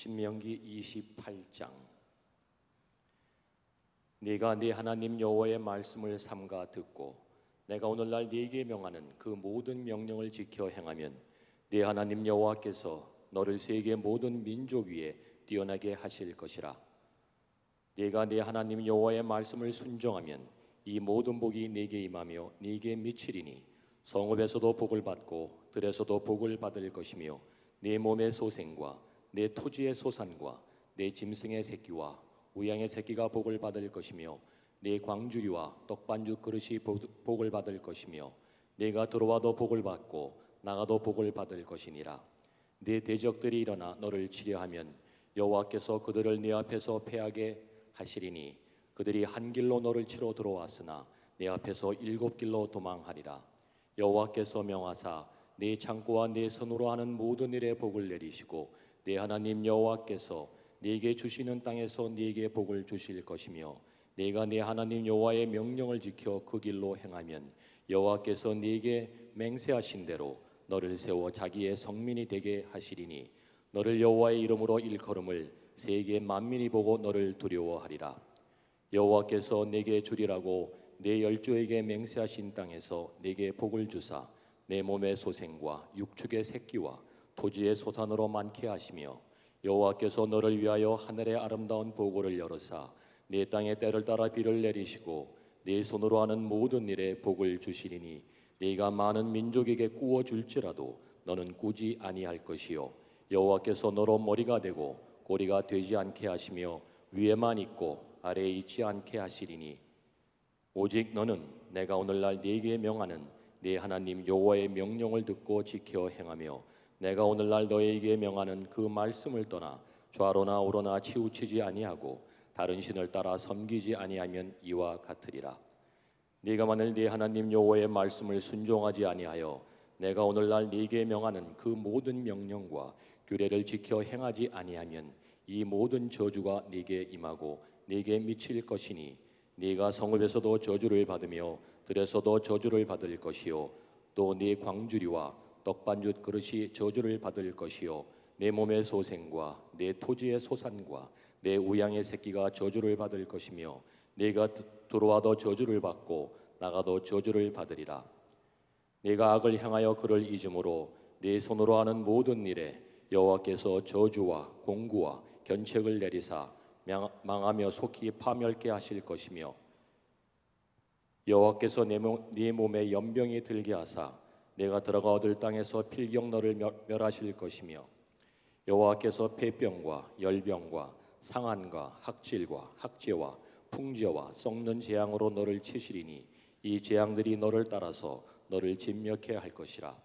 신명기 28장. 네가 네 하나님 여호와의 말씀을 삼가 듣고 내가 오늘날 네게 명하는 그 모든 명령을 지켜 행하면 네 하나님 여호와께서 너를 세계 모든 민족 위에 뛰어나게 하실 것이라. 네가 네 하나님 여호와의 말씀을 순종하면 이 모든 복이 네게 임하며 네게 미치리니 성읍에서도 복을 받고 들에서도 복을 받을 것이며 네 몸의 소생과 내 토지의 소산과 내 짐승의 새끼와 우양의 새끼가 복을 받을 것이며 내 광주리와 떡반죽 그릇이 복을 받을 것이며 내가 들어와도 복을 받고 나가도 복을 받을 것이니라. 내 대적들이 일어나 너를 치려하면 여호와께서 그들을 네 앞에서 패하게 하시리니 그들이 한 길로 너를 치러 들어왔으나 내 앞에서 7길로 도망하리라. 여호와께서 명하사 네 창고와 네 손으로 하는 모든 일에 복을 내리시고 네 하나님 여호와께서 네게 주시는 땅에서 네게 복을 주실 것이며 네가 네 하나님 여호와의 명령을 지켜 그 길로 행하면 여호와께서 네게 맹세하신 대로 너를 세워 자기의 성민이 되게 하시리니 너를 여호와의 이름으로 일컬음을 세계 만민이 보고 너를 두려워하리라. 여호와께서 네게 주리라고 네 열조에게 맹세하신 땅에서 네게 복을 주사 내 몸의 소생과 육축의 새끼와 토지의 소산으로 많게 하시며 여호와께서 너를 위하여 하늘의 아름다운 보고를 열어사 네 땅에 때를 따라 비를 내리시고 네 손으로 하는 모든 일에 복을 주시리니 네가 많은 민족에게 꾸어 줄지라도 너는 꾸지 아니할 것이요 여호와께서 너로 머리가 되고 꼬리가 되지 않게 하시며 위에만 있고 아래에 있지 않게 하시리니 오직 너는 내가 오늘날 네게 명하는 네 하나님 여호와의 명령을 듣고 지켜 행하며 내가 오늘날 너에게 명하는 그 말씀을 떠나 좌로나 우로나 치우치지 아니하고 다른 신을 따라 섬기지 아니하면 이와 같으리라. 네가 만일 네 하나님 여호와의 말씀을 순종하지 아니하여 내가 오늘날 네게 명하는 그 모든 명령과 규례를 지켜 행하지 아니하면 이 모든 저주가 네게 임하고 네게 미칠 것이니 네가 성읍에서도 저주를 받으며 들에서도 저주를 받을 것이요 또 네 광주리와 떡반죽 그릇이 저주를 받을 것이요 내 몸의 소생과 내 토지의 소산과 내 우양의 새끼가 저주를 받을 것이며 네가 들어와도 저주를 받고 나가도 저주를 받으리라. 네가 악을 향하여 그를 잊음으로 네 손으로 하는 모든 일에 여호와께서 저주와 공구와 견책을 내리사 망하며 속히 파멸케 하실 것이며 여호와께서 네 몸에 연병이 들게 하사 내가 들어가 얻을 땅에서 필경 너를 멸하실 것이며 여호와께서 폐병과 열병과 상한과 학질과 학제와 풍제와 썩는 재앙으로 너를 치시리니 이 재앙들이 너를 따라서 너를 진멸케 할 것이라.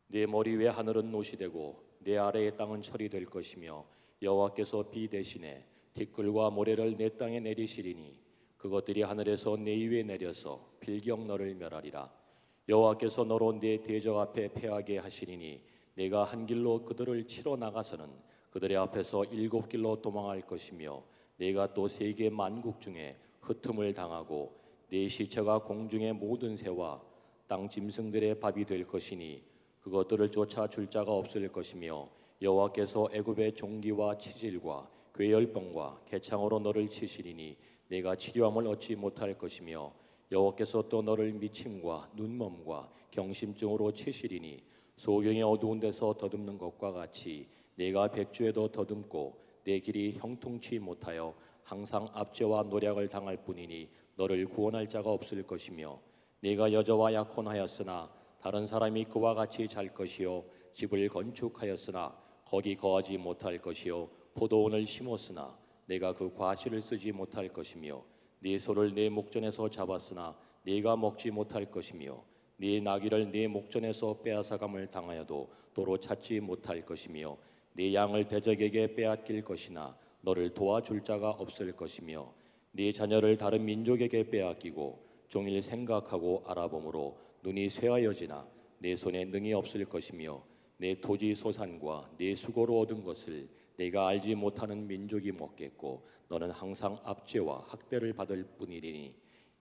네 머리 위에 하늘은 노시 되고 내 아래의 땅은 철이 될 것이며 여호와께서 비 대신에 티끌과 모래를 내 땅에 내리시리니 그것들이 하늘에서 내 위에 내려서 필경 너를 멸하리라. 여호와께서 너로 내 대적 앞에 패하게 하시리니 내가 한 길로 그들을 치러 나가서는 그들의 앞에서 7길로 도망할 것이며 내가 또 세계 만국 중에 흩음을 당하고 내 시체가 공중의 모든 새와 땅 짐승들의 밥이 될 것이니 그것들을 쫓아 줄 자가 없을 것이며 여호와께서 애굽의 종기와 치질과 괴열병과 개창으로 너를 치시리니 내가 치료함을 얻지 못할 것이며 여호와께서 또 너를 미침과 눈멈과 경심증으로 치시리니 소경의 어두운 데서 더듬는 것과 같이 내가 백주에도 더듬고 내 길이 형통치 못하여 항상 압제와 노략을 당할 뿐이니 너를 구원할 자가 없을 것이며 내가 여자와 약혼하였으나 다른 사람이 그와 같이 잘 것이요 집을 건축하였으나 거기 거하지 못할 것이요 포도원을 심었으나 내가 그 과실을 쓰지 못할 것이며 네 소를 네 목전에서 잡았으나 네가 먹지 못할 것이며 네 나귀를 네 목전에서 빼앗아감을 당하여도 도로 찾지 못할 것이며 네 양을 대적에게 빼앗길 것이나 너를 도와줄 자가 없을 것이며 네 자녀를 다른 민족에게 빼앗기고 종일 생각하고 알아보므로 눈이 쇠하여지나 내 손에 능이 없을 것이며 내 토지 소산과 내 수고로 얻은 것을 내가 알지 못하는 민족이 먹겠고 너는 항상 압제와 학대를 받을 뿐이니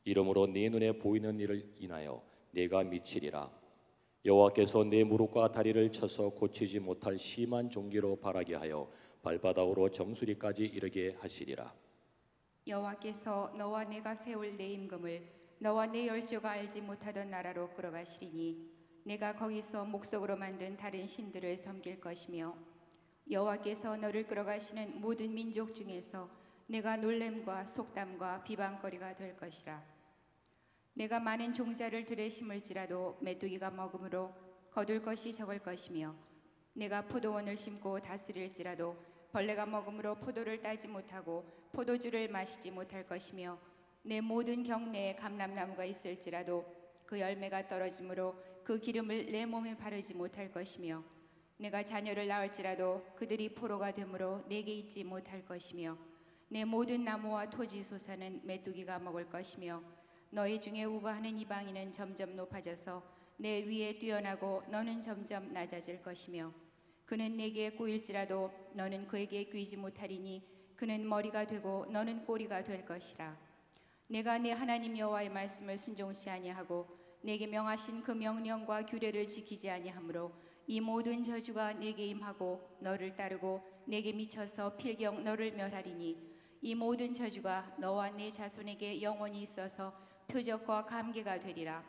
이러므로 네 눈에 보이는 일을 인하여 내가 미치리라. 여호와께서 내 무릎과 다리를 쳐서 고치지 못할 심한 종기로 바라게 하여 발바닥으로 정수리까지 이르게 하시리라. 여호와께서 너와 내가 세울 내 임금을 너와 내 열조가 알지 못하던 나라로 끌어가시리니 내가 거기서 목석으로 만든 다른 신들을 섬길 것이며 여호와께서 너를 끌어가시는 모든 민족 중에서 내가 놀램과 속담과 비방거리가 될 것이라. 내가 많은 종자를 들에 심을지라도 메뚜기가 먹음으로 거둘 것이 적을 것이며 내가 포도원을 심고 다스릴지라도 벌레가 먹음으로 포도를 따지 못하고 포도주를 마시지 못할 것이며 내 모든 경내에 감람나무가 있을지라도 그 열매가 떨어지므로 그 기름을 내 몸에 바르지 못할 것이며 내가 자녀를 낳을지라도 그들이 포로가 되므로 내게 있지 못할 것이며 내 모든 나무와 토지 소사는 메뚜기가 먹을 것이며 너희 중에 우거하는 이방인은 점점 높아져서 내 위에 뛰어나고 너는 점점 낮아질 것이며 그는 내게 꼬일지라도 너는 그에게 귀지 못하리니 그는 머리가 되고 너는 꼬리가 될 것이라. 내가 내 하나님 여호와의 말씀을 순종치 아니하고 내게 명하신 그 명령과 규례를 지키지 아니하므로 이 모든 저주가 내게 임하고 너를 따르고 내게 미쳐서 필경 너를 멸하리니 이 모든 저주가 너와 네 자손에게 영원히 있어서 표적과 감개가 되리라.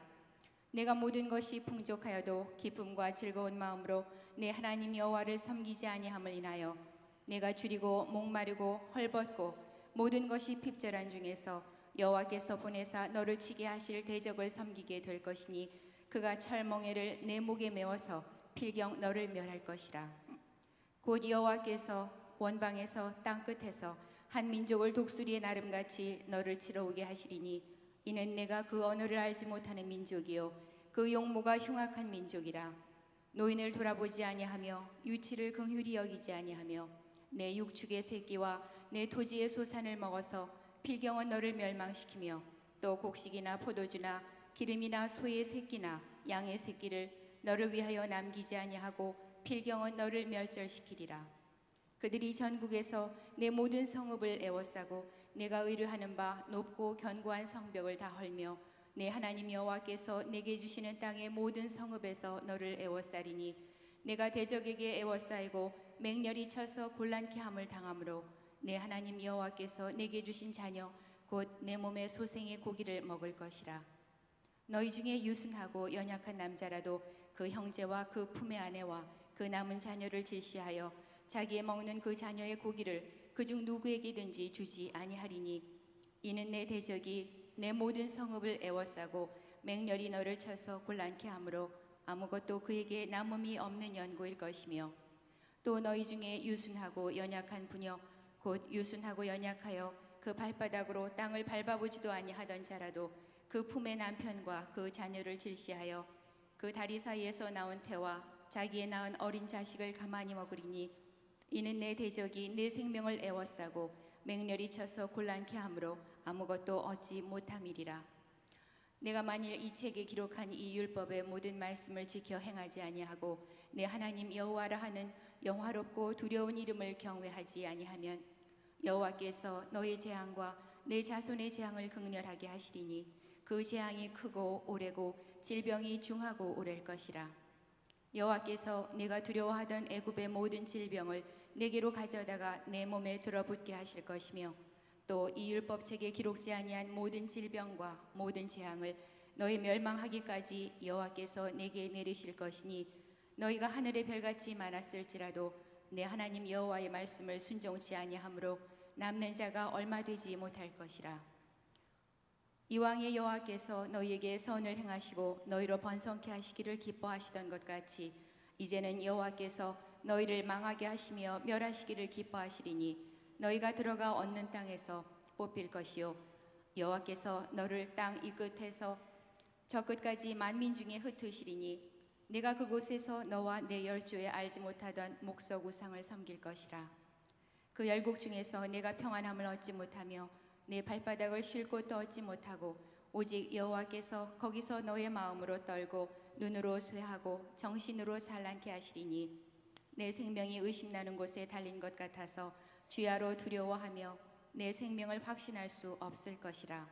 내가 모든 것이 풍족하여도 기쁨과 즐거운 마음으로 내 하나님 여호와를 섬기지 아니함을 인하여 내가 줄이고 목마르고 헐벗고 모든 것이 핍절한 중에서 여호와께서 보내사 너를 치게 하실 대적을 섬기게 될 것이니 그가 철멍에를 내 목에 메워서 필경 너를 멸할 것이라. 곧 여호와께서 원방에서 땅끝에서 한 민족을 독수리의 나름같이 너를 치러 오게 하시리니 이는 내가 그 언어를 알지 못하는 민족이요 그 용모가 흉악한 민족이라. 노인을 돌아보지 아니하며 유치를 긍휼히 여기지 아니하며 내 육축의 새끼와 내 토지의 소산을 먹어서 필경은 너를 멸망시키며 또 곡식이나 포도주나 기름이나 소의 새끼나 양의 새끼를 너를 위하여 남기지 아니하고 필경은 너를 멸절시키리라. 그들이 전국에서 내 모든 성읍을 애워싸고 내가 의뢰하는 바 높고 견고한 성벽을 다 헐며 내 하나님 여호와께서 내게 주시는 땅의 모든 성읍에서 너를 애워싸리니 내가 대적에게 애워싸이고 맹렬히 쳐서 곤란케 함을 당하므로 내 하나님 여호와께서 내게 주신 자녀 곧 내 몸의 소생의 고기를 먹을 것이라. 너희 중에 유순하고 연약한 남자라도 그 형제와 그 품의 아내와 그 남은 자녀를 질시하여 자기의 먹는 그 자녀의 고기를 그중 누구에게든지 주지 아니하리니 이는 내 대적이 내 모든 성읍을 애워싸고 맹렬히 너를 쳐서 곤란케 하므로 아무것도 그에게 남음이 없는 연고일 것이며 또 너희 중에 유순하고 연약한 부녀 곧 유순하고 연약하여 그 발바닥으로 땅을 밟아보지도 아니하던 자라도 그 품의 남편과 그 자녀를 질시하여 그 다리 사이에서 나온 태와 자기의 낳은 어린 자식을 가만히 먹으리니 이는 내 대적이 내 생명을 애워싸고 맹렬히 쳐서 곤란케 하므로 아무것도 얻지 못함이리라. 내가 만일 이 책에 기록한 이 율법의 모든 말씀을 지켜 행하지 아니하고 내 하나님 여호와라 하는 영화롭고 두려운 이름을 경외하지 아니하면 여호와께서 너의 재앙과 내 자손의 재앙을 극렬하게 하시리니 그 재앙이 크고 오래고 질병이 중하고 오랠 것이라. 여호와께서 내가 두려워하던 애굽의 모든 질병을 내게로 가져다가 내 몸에 들어붙게 하실 것이며 또 이 율법책에 기록지 아니한 모든 질병과 모든 재앙을 너희 멸망하기까지 여호와께서 내게 내리실 것이니 너희가 하늘의 별같이 많았을지라도 내 하나님 여호와의 말씀을 순종치 아니하므로 남는 자가 얼마 되지 못할 것이라. 이왕의 여호와께서 너희에게 선을 행하시고 너희로 번성케 하시기를 기뻐하시던 것 같이 이제는 여호와께서 너희를 망하게 하시며 멸하시기를 기뻐하시리니 너희가 들어가 얻는 땅에서 뽑힐 것이요 여호와께서 너를 땅 이 끝에서 저 끝까지 만민 중에 흩으시리니 내가 그곳에서 너와 내 열조에 알지 못하던 목석 우상을 섬길 것이라. 그 열국 중에서 내가 평안함을 얻지 못하며 내 발바닥을 쉴 곳도 얻지 못하고 오직 여호와께서 거기서 너의 마음으로 떨고 눈으로 쇠하고 정신으로 산란케 하시리니 내 생명이 의심나는 곳에 달린 것 같아서 주야로 두려워하며 내 생명을 확신할 수 없을 것이라.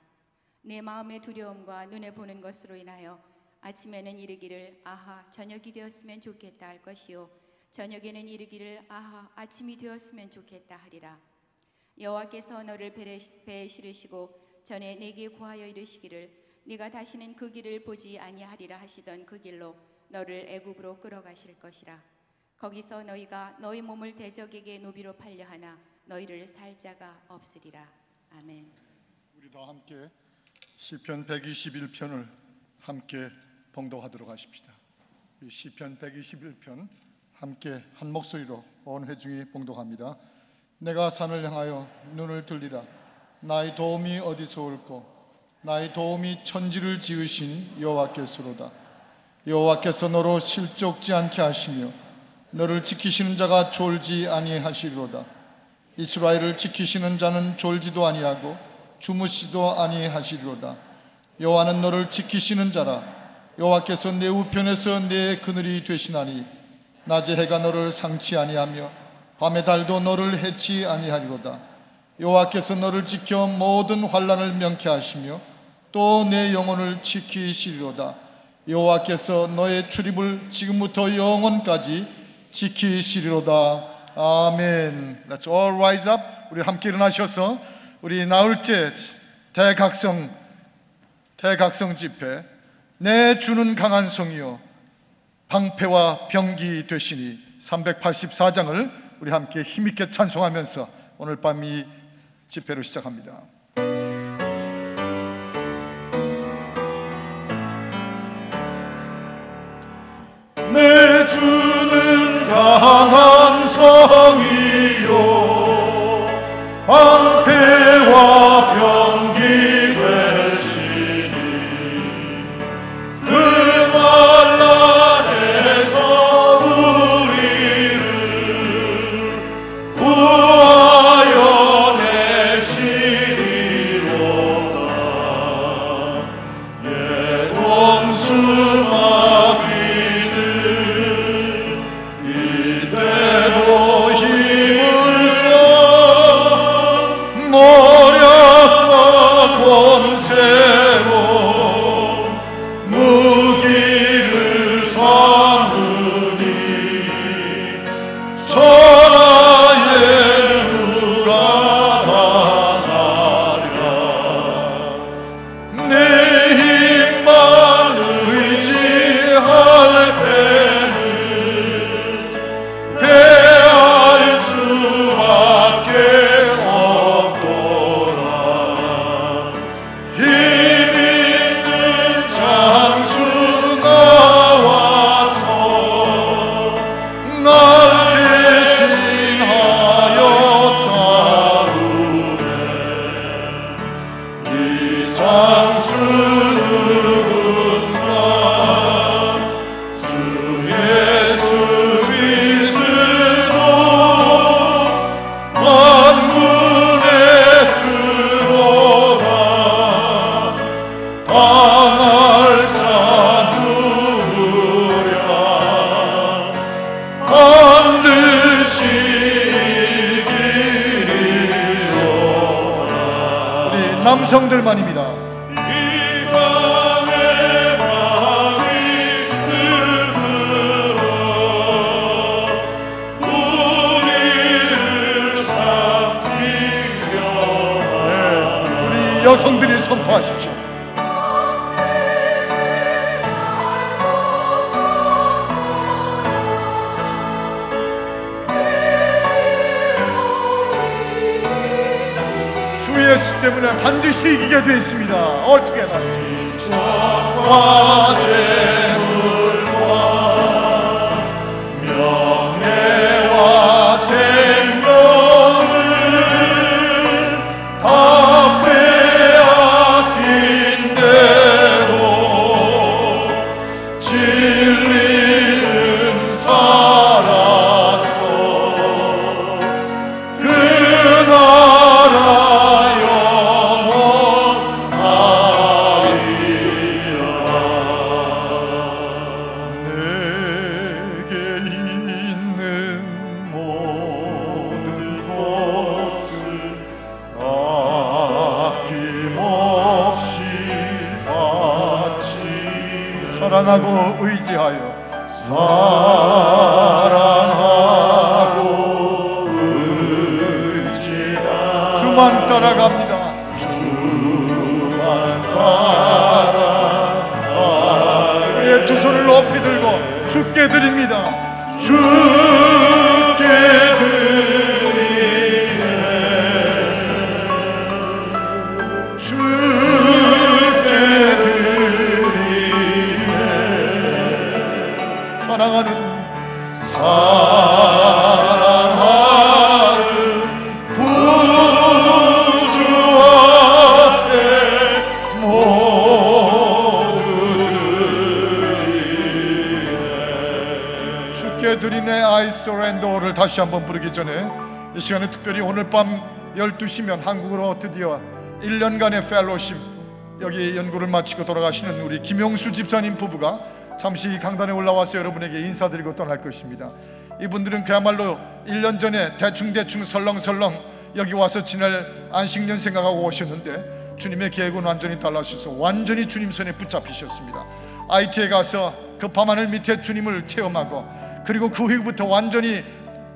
내 마음의 두려움과 눈에 보는 것으로 인하여 아침에는 이르기를 아하 저녁이 되었으면 좋겠다 할 것이요 저녁에는 이르기를 아하 아침이 되었으면 좋겠다 하리라. 여호와께서 너를 배에 실으시고 전에 내게 고하여 이르시기를 네가 다시는 그 길을 보지 아니하리라 하시던 그 길로 너를 애굽으로 끌어가실 것이라. 거기서 너희가 너희 몸을 대적에게 노비로 팔려 하나 너희를 살 자가 없으리라. 아멘. 우리 다 함께 시편 121편을 함께 봉독하도록 하십시다. 이 시편 121편 함께 한 목소리로 온 회중이 봉독합니다. 내가 산을 향하여 눈을 들리라. 나의 도움이 어디서 올꼬? 나의 도움이 천지를 지으신 여호와께서로다. 여호와께서 너로 실족지 않게 하시며 너를 지키시는 자가 졸지 아니하시리로다. 이스라엘을 지키시는 자는 졸지도 아니하고 주무시도 아니하시리로다. 여호와는 너를 지키시는 자라. 여호와께서 내 우편에서 내 그늘이 되시나니 낮에 해가 너를 상치 아니하며 밤에 달도 너를 해치 아니하리로다. 여호와께서 너를 지켜 모든 환난을 명쾌하시며 또 내 영혼을 지키시리로다. 여호와께서 너의 출입을 지금부터 영원까지 지키시리로다. 아멘. Let's all rise up. 우리 함께 일어나셔서 우리 나흘째 대각성 집회, 내 주는 강한 성이요 방패와 병기 되시니 384장을 우리 함께 힘있게 찬송하면서 오늘 밤 이 집회를 시작합니다. 내 주는 강한 성이요 방패와 병기 되시니 그 환난에서 우리를 구하여 내시리로다. 예동수 무기를 삼으니 천하에 누가 당하랴. 내 힘만 의지할 때는 패할 수밖에 없도다. 장수 나와서 날 대신하여 싸우네. 이 장수 누군가 주 예수 그리스도 만군의 주로다. 당할 자 누구랴 반드시 이기리로다. 우리 남성들만입니다. 이 땅의 왕이 들들어 우리를 삼키려 하나. 우리 여성들이 선포하십시오. 예수 때문에 반드시 이기게 되어 있습니다. 어떻게 하지? 정과 재물과 명예와 생명을 다 빼앗긴데도 진리는 살아서 그 나라 사랑하고 의지하여 사랑하고 의지하 주만 따라갑니다. 주만 따라가 우리의 두 손을 높이 들고 주께 드립니다. 주께 드리네 주께 드리네 사랑하는 구주 앞에 모두 드리네 주께 드리네 I surrender를 다시 한번 부르기 전에 이 시간에 특별히 오늘 밤 12시면 한국으로 드디어 1년간의 펠로십 여기 연구를 마치고 돌아가시는 우리 김용수 집사님 부부가 잠시 강단에 올라와서 여러분에게 인사드리고 떠날 것입니다. 이분들은 그야말로 1년 전에 대충 설렁설렁 여기 와서 지날 안식년 생각하고 오셨는데 주님의 계획은 완전히 달라셔서 완전히 주님 손에 붙잡히셨습니다. IT에 가서 그 밤하늘 밑에 주님을 체험하고 그리고 그 후부터 완전히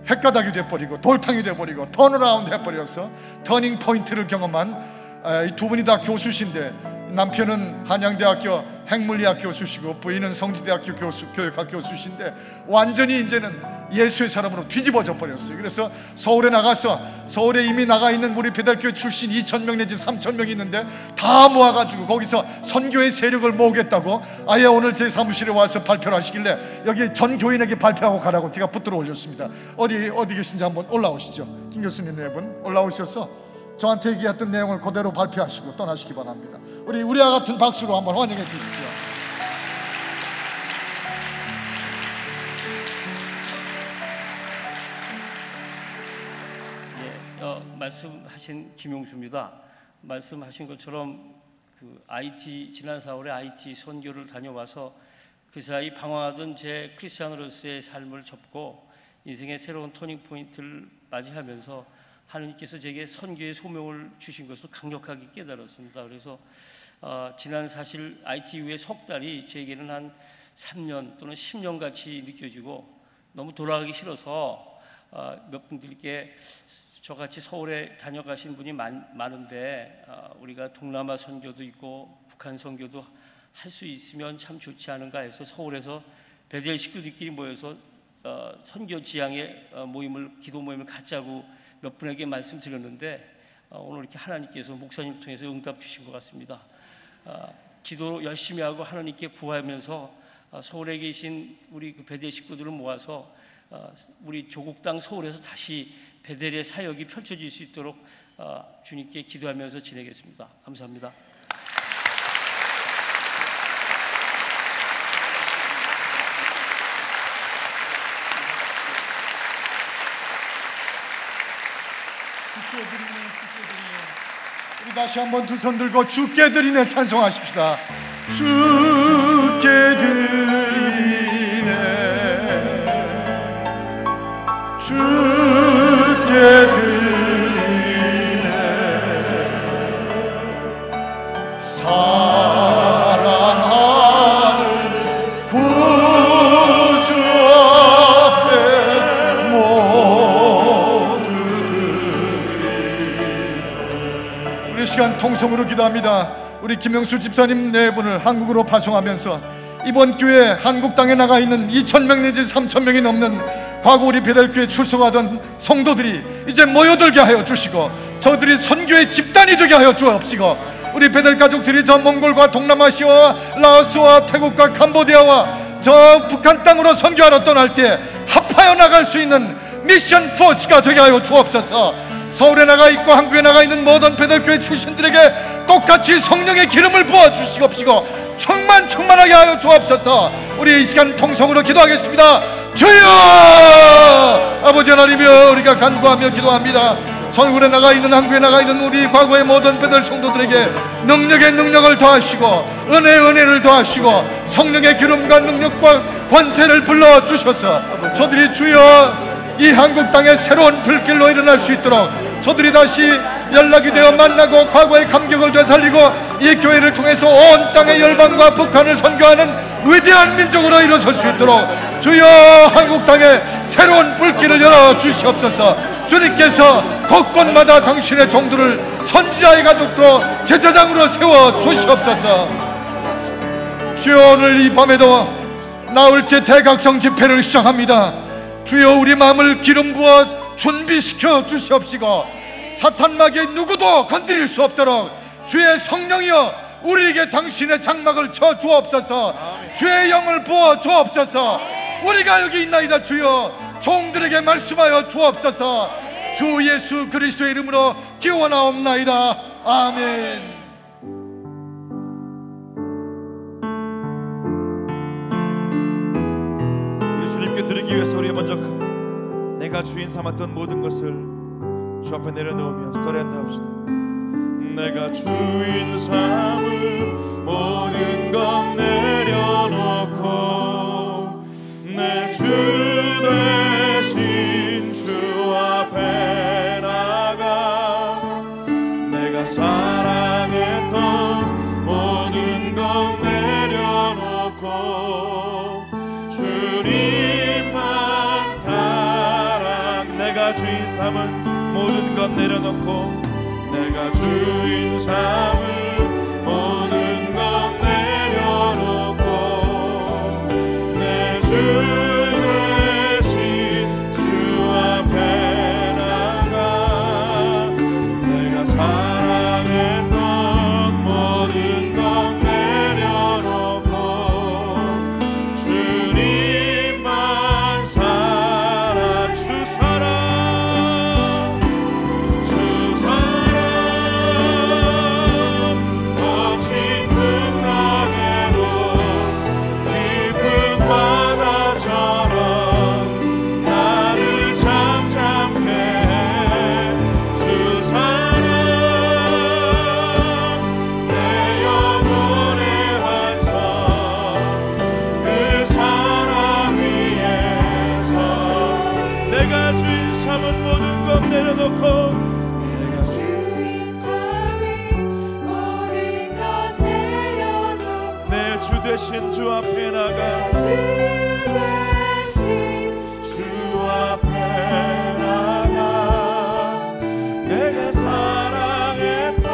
횟가닥이 돼버리고 돌탕이 돼버리고 턴어라운드 해버려서 터닝 포인트를 경험한 이 두 분이 다 교수신데 남편은 한양대학교 핵물리학 교수시고 부인은 성지대학교 교육학 교수신데 완전히 이제는 예수의 사람으로 뒤집어져 버렸어요. 그래서 서울에 나가서 서울에 이미 나가 있는 우리 배달교회 출신 2,000명 내지 3,000명 있는데 다 모아가지고 거기서 선교의 세력을 모으겠다고 아예 오늘 제 사무실에 와서 발표를 하시길래 여기 전 교인에게 발표하고 가라고 제가 붙들어 올렸습니다. 어디 계신지 한번 올라오시죠. 김 교수님 네 분 올라오셔서 저한테 얘기했던 내용을 그대로 발표하시고 떠나시기 바랍니다. 우리와 같은 박수로 한번 환영해 주십시오. 말씀하신 김용수입니다. 말씀하신 것처럼 그 IT 지난 4월에 IT 선교를 다녀와서 그 사이 방황하던 제 크리스찬으로서의 삶을 접고 인생의 새로운 터닝 포인트를 맞이하면서 하느님께서 제게 선교의 소명을 주신 것을 강력하게 깨달았습니다. 그래서 지난 사실 IT 이후에 석 달이 제게는 한 3년 또는 10년 같이 느껴지고 너무 돌아가기 싫어서 몇 분들께 저같이 서울에 다녀가신 분이 많은데 우리가 동남아 선교도 있고 북한 선교도 할 수 있으면 참 좋지 않은가 해서 서울에서 베델 식구들끼리 모여서 선교 지향의 기도 모임을 갖자고 몇 분에게 말씀드렸는데 오늘 이렇게 하나님께서 목사님 통해서 응답 주신 것 같습니다. 기도 열심히 하고 하나님께 구하면서 서울에 계신 우리 그 베델 식구들을 모아서 우리 조국 땅 서울에서 다시 베델의 사역이 펼쳐질 수 있도록 주님께 기도하면서 지내겠습니다. 감사합니다. 우리 다시 한번 두 손 들고 주께 드리네 찬송하십시다. 주께 드리네 주께 드리네 사랑하는 구주 앞에 모두 드리네. 우리 시간 통성으로 기도합니다. 우리 김영수 집사님 네 분을 한국으로 파송하면서 이번 교회 한국 땅에 나가 있는 2,000명 내지 3,000명이 넘는 과거 우리 배달교회 출석하던 성도들이 이제 모여들게 하여 주시고 저들이 선교의 집단이 되게 하여 주옵시고 우리 배달 가족들이 저 몽골과 동남아시아와 라오스와 태국과 캄보디아와 저 북한 땅으로 선교하러 떠날 때 합하여 나갈 수 있는 미션 포스가 되게 하여 주옵소서. 서울에 나가 있고 한국에 나가 있는 모든 배달교회 출신들에게 똑같이 성령의 기름을 부어주시옵시고 충만하게 하여 주옵소서. 우리 이 시간 통성으로 기도하겠습니다. 주여 아버지 하나님이여 우리가 간구하며 기도합니다. 서울에 나가 있는 한국에 나가 있는 우리 과거의 모든 배달 성도들에게 능력에 능력을 더하시고 은혜를 더하시고 성령의 기름과 능력과 권세를 불러주셔서 저들이 주여 이 한국 땅에 새로운 불길로 일어날 수 있도록 저들이 다시 연락이 되어 만나고 과거의 감격을 되살리고 이 교회를 통해서 온 땅의 열방과 북한을 선교하는 위대한 민족으로 일어설 수 있도록 주여 한국 땅에 새로운 불길을 열어 주시옵소서. 주님께서 곳곳마다 당신의 종들을 선지자의 가족으로 제사장으로 세워 주시옵소서. 주여 오늘 이 밤에도 나흘째 대각성 집회를 시작합니다. 주여 우리 마음을 기름 부어 준비시켜 주시옵시고 사탄마귀 누구도 건드릴 수 없도록 주의 성령이여 우리에게 당신의 장막을 쳐 주옵소서. 주의 영을 부어 주옵소서. 우리가 여기 있나이다. 주여 종들에게 말씀하여 주옵소서. 주 예수 그리스도의 이름으로 기원하옵나이다. 아멘. 우리 주님께 드리기 위해서 우리가 먼저 내가 주인 삼았던 모든 것을 주 앞에 내려놓으며 서렌더합시다. 내가 주인 삼은 모든 것 내려놓고 내 주 대신 주 앞에 나가 내가 사랑했던 모든 것 내려놓고 주님만 사랑 내가 주인 삼은 모든 것 내려놓고 내가 주인 삼은 모든 것 내려놓고 내 주 대신 주 앞에 나가 내가 사랑했던 모든 것 내려놓고 주님만 사랑 주 사랑 대신 주 앞에 나가 주 앞에 나가 내가 사랑했던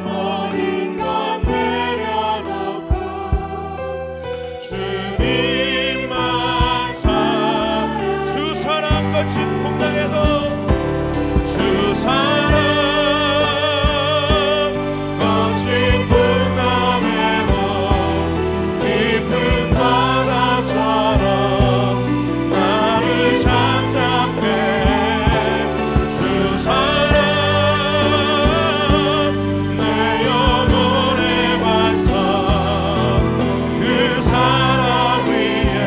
모든 것 내려놓고 주님만 주 사랑 거친 풍랑에도 주 사랑 거친 풍랑에도 바다처럼 나를 잠잠해 주 사랑 내 영혼의 반석 그 사랑 위에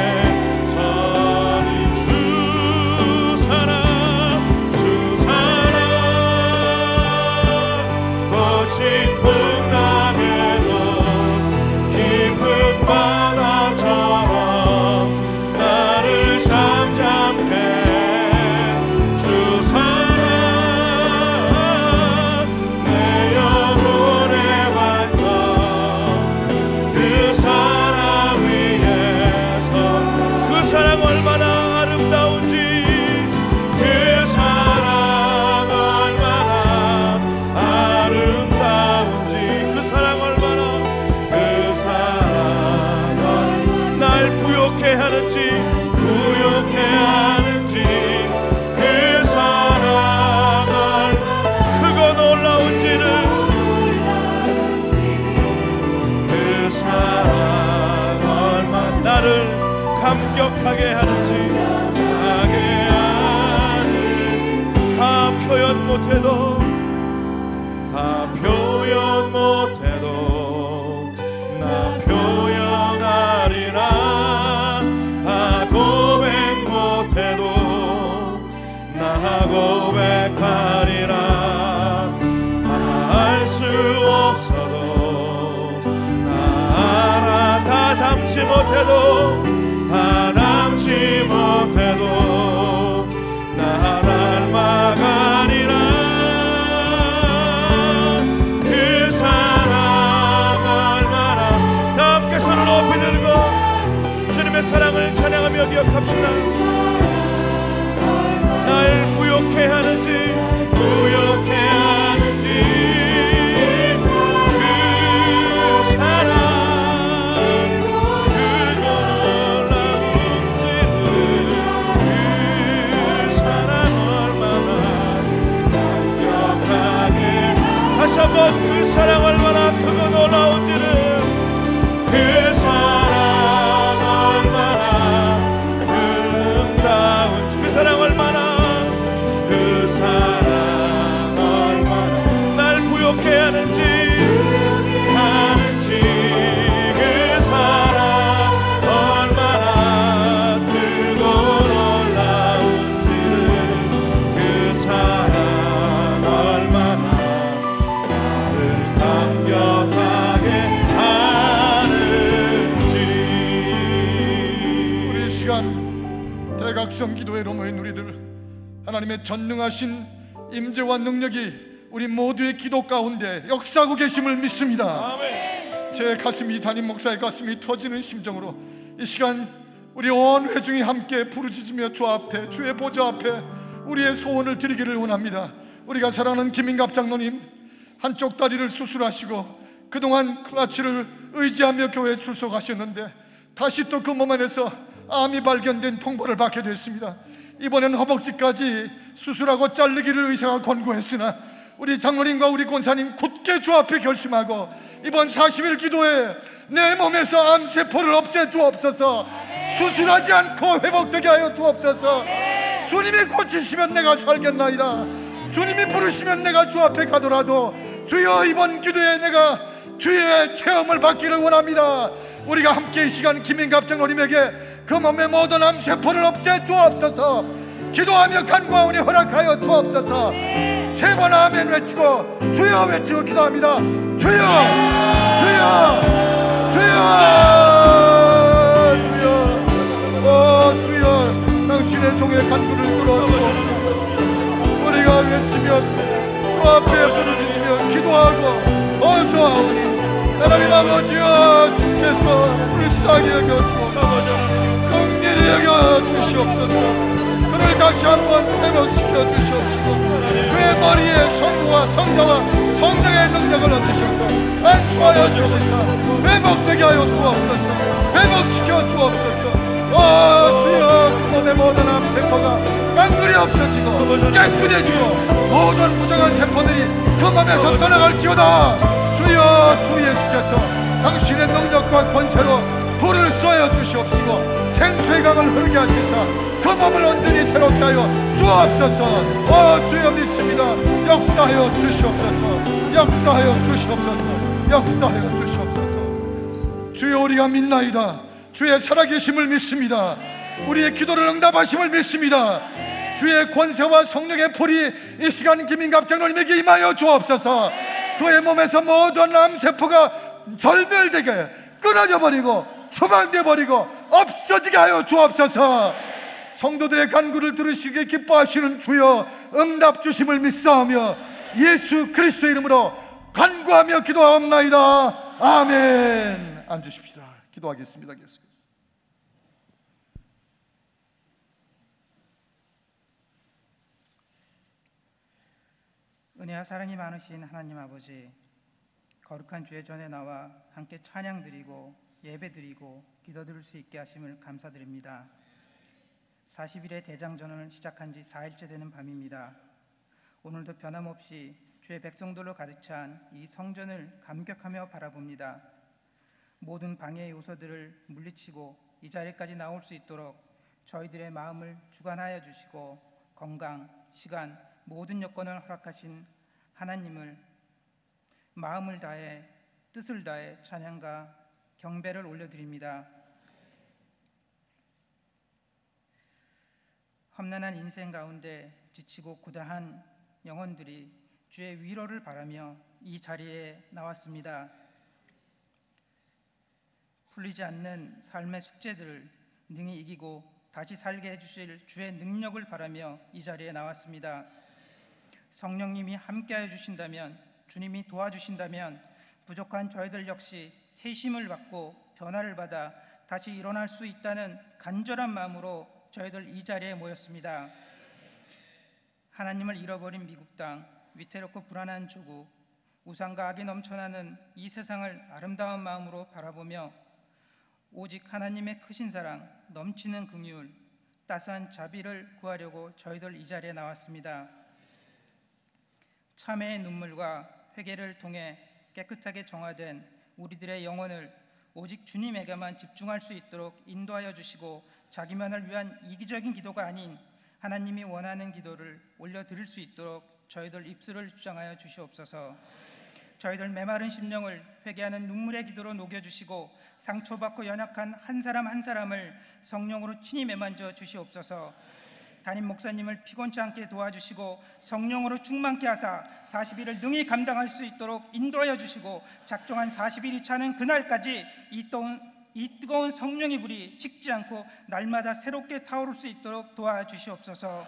서는 주 사랑 거친 풍랑에도 깊은 바다처럼 나를 잠잠해 주 사랑 내 영혼의 반석 그 사랑 위에서 그 사랑 얼마나 아름다운지 그 사랑 얼마나 아름다운지 그 사랑 얼마나 그 사랑 날 부욕해 하는지 그 사랑 크고 놀라운지는 그 사랑 얼마나 나를 감격하게 하는지 다 표현 못해도 나 표현하리라 다 고백 못해도 나 고백하리라 알 수 없어도 나 알아 다 담지 못해도 나 닮아가리라 그 사랑 대각성 기도회로 모인 우리들, 하나님의 전능하신 임재와 능력이 우리 모두의 기도 가운데 역사하고 계심을 믿습니다. 아멘. 제 가슴이, 담임 목사의 가슴이 터지는 심정으로 이 시간 우리 온 회중이 함께 부르짖으며 주 앞에, 주의 보좌 앞에 우리의 소원을 드리기를 원합니다. 우리가 사랑하는 김인갑 장로님, 한쪽 다리를 수술하시고 그동안 클러치를 의지하며 교회에 출석하셨는데 다시 또 그 몸 안에서 암이 발견된 통보를 받게 됐습니다. 이번엔 허벅지까지 수술하고 자르기를 의사가 권고했으나 우리 장로님과 우리 권사님 굳게 주 앞에 결심하고 이번 40일 기도에 내 몸에서 암세포를 없애 주옵소서. 수술하지 않고 회복되게 하여 주옵소서. 주님이 고치시면 내가 살겠나이다. 주님이 부르시면 내가 주 앞에 가더라도 주여, 이번 기도에 내가 주의 체험을 받기를 원합니다. 우리가 함께 이 시간 김인갑 장로님에게 그 몸의 모든 암세포를 없애 주옵소서. 기도하며 간구하오니 허락하여 주옵소서. 3번 아멘 외치고 주여 외치고 기도합니다. 주여, 주여, 주여, 주여, 주여, 당신의 종의 간구를 들어주옵소서. 우리가 외치며 주 앞에 부르짖으며 기도하고 어서하오니 하나님 아버지여, 주께서 불쌍히 여겨주옵소서. 긍휼히 여겨주시옵소서. 그를 다시 한번 회복시켜 주시옵시고 그의 머리에 성부와 성자와 성령의 능력을 얻으셔서 안수하여 주시사 회복되게 하여 주옵소서. 회복시켜 주옵소서. 주여, 그 몸의 모든 암세포가 깡그리 없어지고 깨끗해지고 모든 부정한 세포들이 그 몸에서 떠나갈지어다. 주여, 주 예수께서 당신의 능력과 권세로 불을 쏘여 주시옵시고 생수의 강을 흐르게 하시사 그 몸을 온전히 새롭게 하여 주옵소서. 주여 믿습니다. 역사하여 주시옵소서. 역사하여 주시옵소서. 역사하여 주시옵소서. 주여, 우리가 믿나이다. 주의 살아계심을 믿습니다. 우리의 기도를 응답하심을 믿습니다. 주의 권세와 성령의 불이 이 시간 김인갑 장로님에게 임하여 주옵소서. 그의 몸에서 모든 암세포가 절멸되게 끊어져 버리고 추방돼 버리고 없어지게 하여 주옵소서. 성도들의 간구를 들으시기에 기뻐하시는 주여, 응답 주심을 믿사오며 예수 그리스도의 이름으로 간구하며 기도하옵나이다. 아멘. 앉으십시다. 기도하겠습니다. 계속해서. 은혜와 사랑이 많으신 하나님 아버지, 거룩한 주의 전에 나와 함께 찬양드리고 예배드리고 기도드릴 수 있게 하심을 감사드립니다. 40일의 대장전을 시작한 지 4일째 되는 밤입니다. 오늘도 변함없이 주의 백성들로 가득 찬 이 성전을 감격하며 바라봅니다. 모든 방해의 요소들을 물리치고 이 자리까지 나올 수 있도록 저희들의 마음을 주관하여 주시고 건강, 시간, 모든 여건을 허락하신 하나님을 마음을 다해 뜻을 다해 찬양과 경배를 올려드립니다. 험난한 인생 가운데 지치고 고다한 영혼들이 주의 위로를 바라며 이 자리에 나왔습니다. 풀리지 않는 삶의 숙제들을 능히 이기고 다시 살게 해주실 주의 능력을 바라며 이 자리에 나왔습니다. 성령님이 함께하여 주신다면, 주님이 도와주신다면 부족한 저희들 역시 세심을 받고 변화를 받아 다시 일어날 수 있다는 간절한 마음으로 저희들 이 자리에 모였습니다. 하나님을 잃어버린 미국 땅, 위태롭고 불안한 조국, 우상과 악이 넘쳐나는 이 세상을 아름다운 마음으로 바라보며 오직 하나님의 크신 사랑, 넘치는 긍휼, 따스한 자비를 구하려고 저희들 이 자리에 나왔습니다. 참회의 눈물과 회개를 통해 깨끗하게 정화된 우리들의 영혼을 오직 주님에게만 집중할 수 있도록 인도하여 주시고 자기만을 위한 이기적인 기도가 아닌 하나님이 원하는 기도를 올려드릴 수 있도록 저희들 입술을 주장하여 주시옵소서. 저희들 메마른 심령을 회개하는 눈물의 기도로 녹여주시고 상처받고 연약한 한 사람 한 사람을 성령으로 친히 매만져 주시옵소서. 담임 목사님을 피곤치 않게 도와주시고 성령으로 충만케 하사 40일을 능히 감당할 수 있도록 인도하여 주시고 작정한 40일이 차는 그날까지 이 뜨거운 성령의 불이 식지 않고 날마다 새롭게 타오를 수 있도록 도와주시옵소서.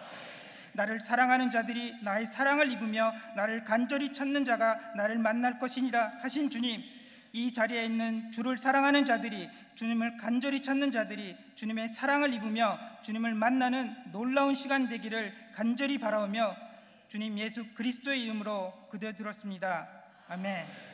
나를 사랑하는 자들이 나의 사랑을 입으며 나를 간절히 찾는 자가 나를 만날 것이니라 하신 주님, 이 자리에 있는 주를 사랑하는 자들이, 주님을 간절히 찾는 자들이 주님의 사랑을 입으며 주님을 만나는 놀라운 시간 되기를 간절히 바라오며 주님 예수 그리스도의 이름으로 기도드렸습니다. 아멘.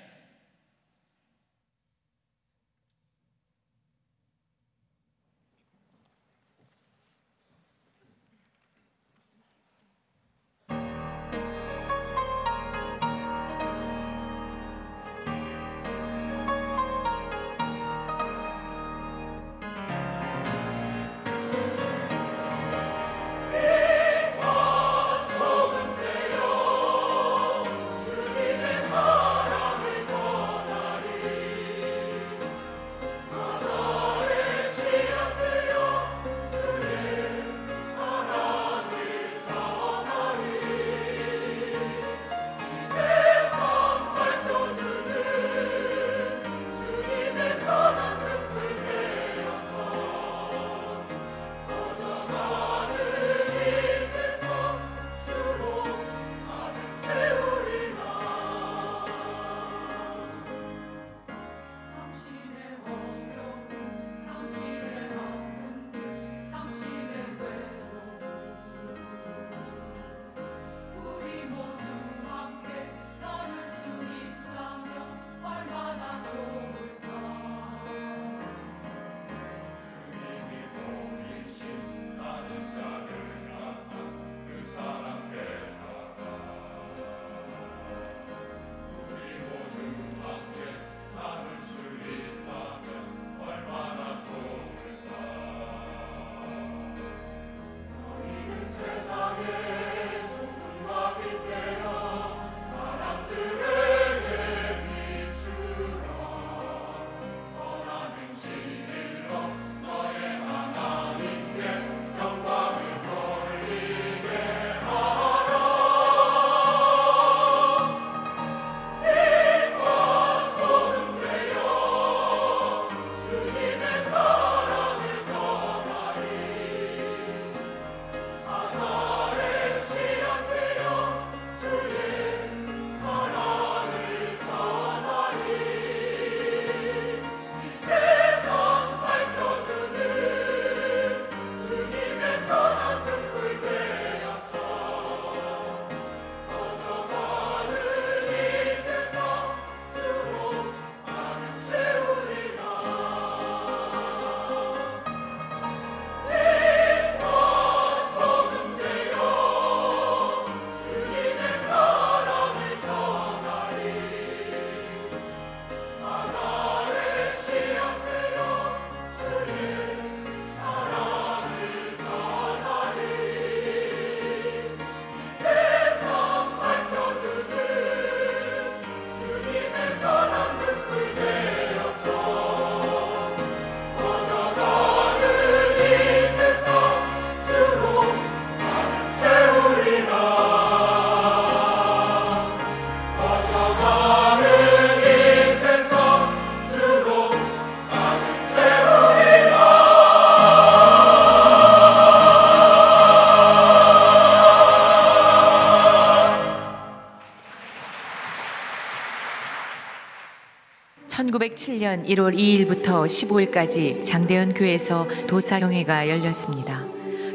(1907년 1월 2일부터 15일까지) 장대현 교회에서 도사경회가 열렸습니다.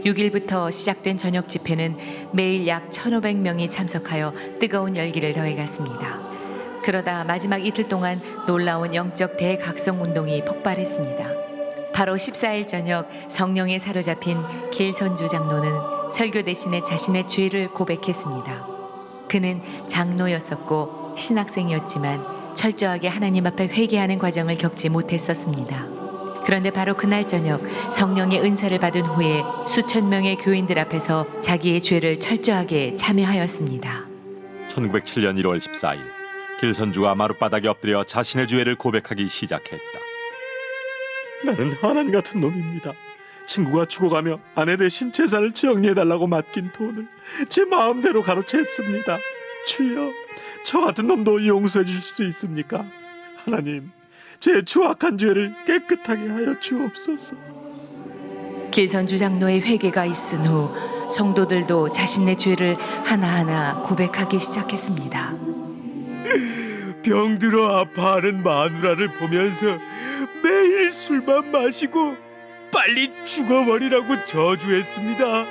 6일부터 시작된 저녁 집회는 매일 약 1,500명이 참석하여 뜨거운 열기를 더해갔습니다. 그러다 마지막 이틀 동안 놀라운 영적 대각성 운동이 폭발했습니다. 바로 14일 저녁 성령에 사로잡힌 길선주 장로는 설교 대신에 자신의 죄를 고백했습니다. 그는 장로였었고 신학생이었지만 철저하게 하나님 앞에 회개하는 과정을 겪지 못했었습니다. 그런데 바로 그날 저녁 성령의 은사를 받은 후에 수천 명의 교인들 앞에서 자기의 죄를 철저하게 참여하였습니다. 1907년 1월 14일 길선주가 마룻바닥에 엎드려 자신의 죄를 고백하기 시작했다. 나는 하나님 같은 놈입니다. 친구가 죽어가며 아내 대신 재산을 정리해달라고 맡긴 돈을 제 마음대로 가로챘습니다. 주여, 저 같은 놈도 용서해 주실 수 있습니까? 하나님, 제 추악한 죄를 깨끗하게 하여 주옵소서. 길선주 장로의 회개가 있은 후 성도들도 자신의 죄를 하나하나 고백하기 시작했습니다. 병들어 아파하는 마누라를 보면서 매일 술만 마시고 빨리 죽어버리라고 저주했습니다.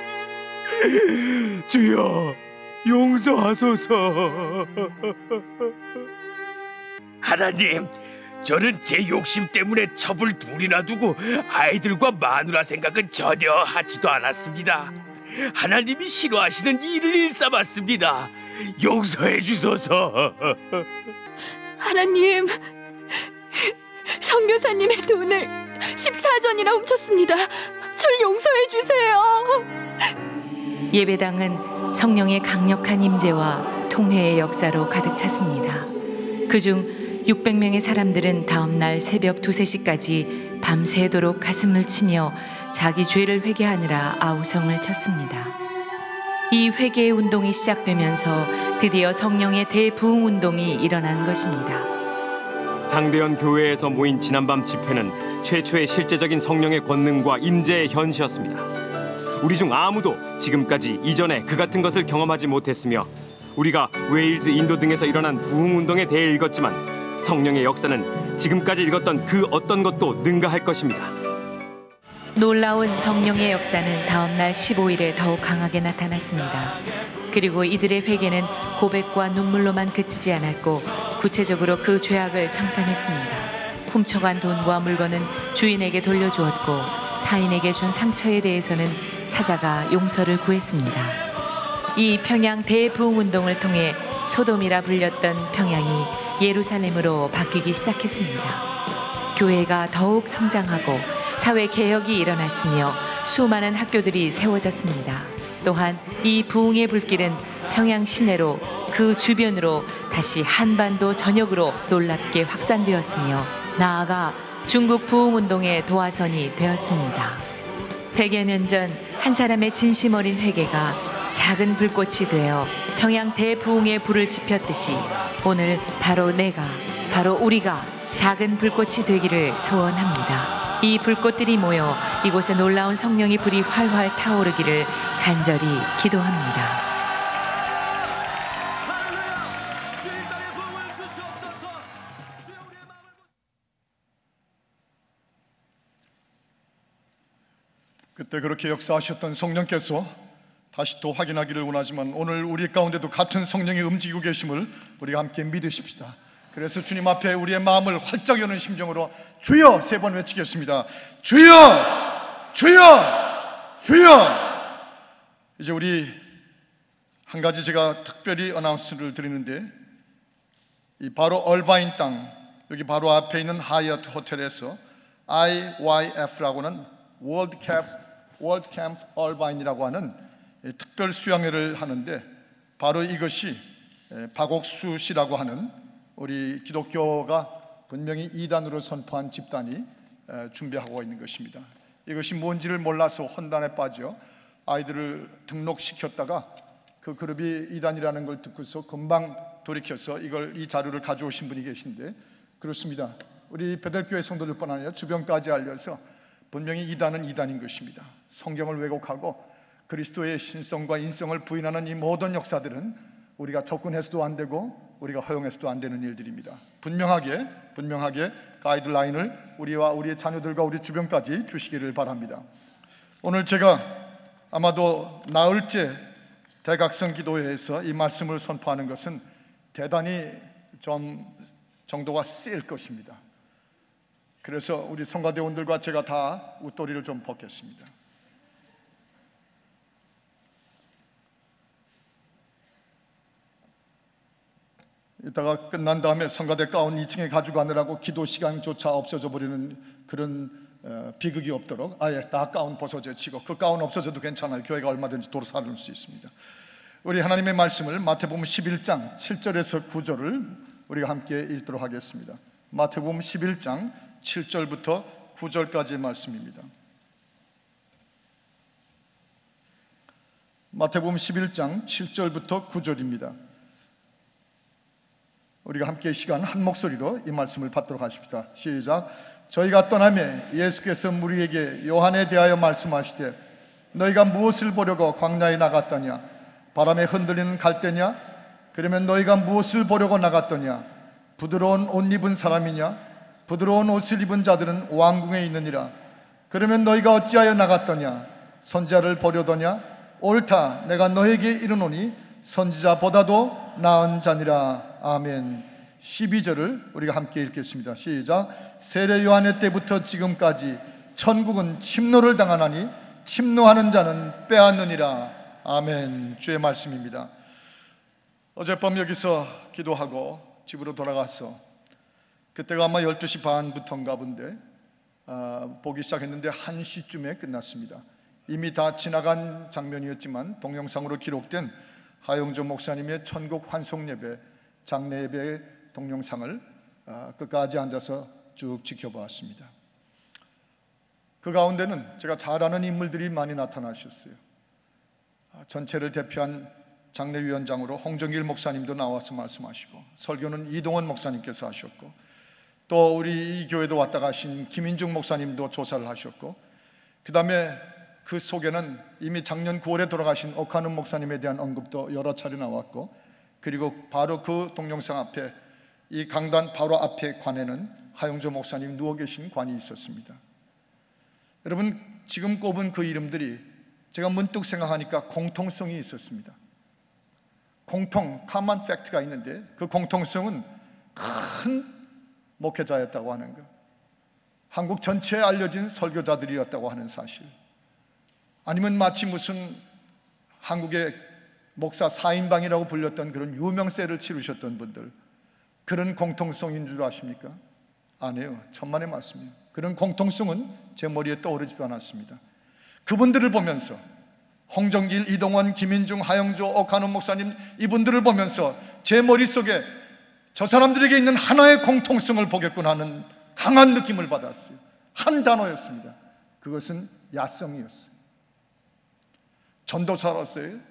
주여 용서하소서. 하나님, 저는 제 욕심 때문에 첩을 둘이나 두고 아이들과 마누라 생각은 전혀 하지도 않았습니다. 하나님이 싫어하시는 일을 일삼았습니다. 용서해 주소서. 하나님, 선교사님의 돈을 14전이나 훔쳤습니다. 절 용서해 주세요. 예배당은 성령의 강력한 임재와 통회의 역사로 가득 찼습니다. 그중 600명의 사람들은 다음 날 새벽 2, 3시까지 밤새도록 가슴을 치며 자기 죄를 회개하느라 아우성을 쳤습니다. 이 회개의 운동이 시작되면서 드디어 성령의 대부흥 운동이 일어난 것입니다. 장대현 교회에서 모인 지난밤 집회는 최초의 실제적인 성령의 권능과 임재의 현시였습니다. 우리 중 아무도 지금까지 이전에 그 같은 것을 경험하지 못했으며 우리가 웨일즈, 인도 등에서 일어난 부흥 운동에 대해 읽었지만 성령의 역사는 지금까지 읽었던 그 어떤 것도 능가할 것입니다. 놀라운 성령의 역사는 다음 날 15일에 더욱 강하게 나타났습니다. 그리고 이들의 회개는 고백과 눈물로만 그치지 않았고 구체적으로 그 죄악을 청산했습니다. 훔쳐간 돈과 물건은 주인에게 돌려주었고 타인에게 준 상처에 대해서는 찾아가 용서를 구했습니다. 이 평양 대부흥 운동을 통해 소돔이라 불렸던 평양이 예루살렘으로 바뀌기 시작했습니다. 교회가 더욱 성장하고 사회 개혁이 일어났으며 수많은 학교들이 세워졌습니다. 또한 이 부흥의 불길은 평양 시내로 그 주변으로 다시 한반도 전역으로 놀랍게 확산되었으며 나아가 중국 부흥 운동의 도화선이 되었습니다. 100여 년 전 한 사람의 진심 어린 회개가 작은 불꽃이 되어 평양 대부흥의 불을 지폈듯이 오늘 바로 내가, 바로 우리가 작은 불꽃이 되기를 소원합니다. 이 불꽃들이 모여 이곳에 놀라운 성령의 불이 활활 타오르기를 간절히 기도합니다. 그때 그렇게 역사하셨던 성령께서 다시 또 확인하기를 원하지만 오늘 우리 가운데도 같은 성령이 움직이고 계심을 우리가 함께 믿으십시다. 그래서 주님 앞에 우리의 마음을 활짝 여는 심정으로 주여 3번 외치겠습니다. 주여! 주여! 주여! 이제 우리 한 가지 제가 특별히 어나운스를 드리는데 이 바로 얼바인 땅, 여기 바로 앞에 있는 하얏트 호텔에서 IYF라고는 월드 캠프 얼바인이라고 하는 특별 수양회를 하는데 바로 이것이 박옥수 씨라고 하는 우리 기독교가 분명히 이단으로 선포한 집단이 준비하고 있는 것입니다. 이것이 뭔지를 몰라서 혼란에 빠져 아이들을 등록시켰다가 그 그룹이 이단이라는 걸 듣고서 금방 돌이켜서 이 자료를 가져오신 분이 계신데 그렇습니다. 우리 베델교회 성도들뿐 아니라 주변까지 알려서 분명히 이단은 이단인 것입니다. 성경을 왜곡하고 그리스도의 신성과 인성을 부인하는 이 모든 역사들은 우리가 접근해서도 안 되고 우리가 허용해서도 안 되는 일들입니다. 분명하게 가이드라인을 우리와 우리의 자녀들과 우리 주변까지 주시기를 바랍니다. 오늘 제가 아마도 나흘째 대각성 기도회에서 이 말씀을 선포하는 것은 대단히 좀 정도가 세일 것입니다. 그래서 우리 성가대원들과 제가 다 웃도리를 좀 벗겠습니다. 이따가 끝난 다음에 성가대 가운 2층에 가져가느라고 기도 시간조차 없어져 버리는 그런 비극이 없도록 아예 다 가운 벗어져 치고 그 가운 없어져도 괜찮아요. 교회가 얼마든지 도로 살릴 수 있습니다. 우리 하나님의 말씀을 마태복음 11장 7절에서 9절을 우리가 함께 읽도록 하겠습니다. 마태복음 11장 7절부터 9절까지의 말씀입니다. 마태복음 11장 7절부터 9절입니다. 우리가 함께 이 시간 한 목소리로 이 말씀을 받도록 하십시다. 시작. 저희가 떠나매 예수께서 우리에게 요한에 대하여 말씀하시되 너희가 무엇을 보려고 광야에 나갔더냐? 바람에 흔들리는 갈대냐? 그러면 너희가 무엇을 보려고 나갔더냐? 부드러운 옷 입은 사람이냐? 부드러운 옷을 입은 자들은 왕궁에 있느니라. 그러면 너희가 어찌하여 나갔더냐? 선지자를 보려더냐? 옳다, 내가 너에게 이르노니 선지자보다도 나은 자니라. 아멘. 12절을 우리가 함께 읽겠습니다. 시작. 세례 요한의 때부터 지금까지 천국은 침노를 당하나니 침노하는 자는 빼앗느니라. 아멘. 주의 말씀입니다. 어젯밤 여기서 기도하고 집으로 돌아가서 그때가 아마 12시 반부터인가 본데 보기 시작했는데 1시쯤에 끝났습니다. 이미 다 지나간 장면이었지만 동영상으로 기록된 하용조 목사님의 천국 환송 예배, 장례 예배의 동영상을 끝까지 앉아서 쭉 지켜보았습니다. 그 가운데는 제가 잘 아는 인물들이 많이 나타나셨어요. 전체를 대표한 장례위원장으로 홍정길 목사님도 나와서 말씀하시고, 설교는 이동원 목사님께서 하셨고, 또 우리 이 교회도 왔다 가신 김인중 목사님도 조사를 하셨고, 그 다음에 그 속에는 이미 작년 9월에 돌아가신 오카는 목사님에 대한 언급도 여러 차례 나왔고, 그리고 바로 그 동영상 앞에 이 강단 바로 앞에 관에는 하용조 목사님 누워 계신 관이 있었습니다. 여러분, 지금 꼽은 그 이름들이 제가 문득 생각하니까 공통성이 있었습니다. common fact가 있는데 그 공통성은 큰 목회자였다고 하는 것, 한국 전체에 알려진 설교자들이었다고 하는 사실, 아니면 마치 무슨 한국의 목사 4인방이라고 불렸던 그런 유명세를 치르셨던 분들, 그런 공통성인 줄 아십니까? 아니에요. 천만의 말씀이에요. 그런 공통성은 제 머리에 떠오르지도 않았습니다. 그분들을 보면서 홍정길, 이동원, 김인중, 하영조, 오카노 목사님, 이분들을 보면서 제 머릿속에 저 사람들에게 있는 하나의 공통성을 보겠구나 하는 강한 느낌을 받았어요. 한 단어였습니다. 그것은 야성이었어요.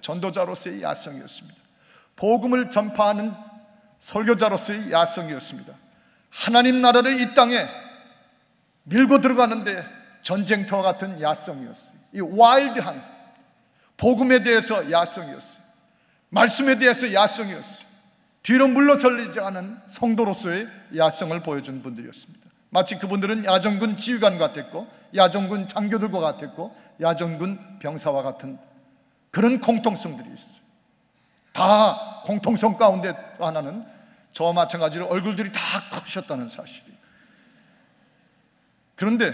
전도자로서의 야성이었습니다. 복음을 전파하는 설교자로서의 야성이었습니다. 하나님 나라를 이 땅에 밀고 들어가는데 전쟁터와 같은 야성이었어요. 이 와일드한 복음에 대해서 야성이었어요. 말씀에 대해서 야성이었어요. 뒤로 물러설리지 않은 성도로서의 야성을 보여준 분들이었습니다. 마치 그분들은 야전군 지휘관 같았고, 야전군 장교들과 같았고, 야전군 병사와 같은 그런 공통성들이 있어요. 다 공통성 가운데 하나는 저와 마찬가지로 얼굴들이 다 크셨다는 사실이에요. 그런데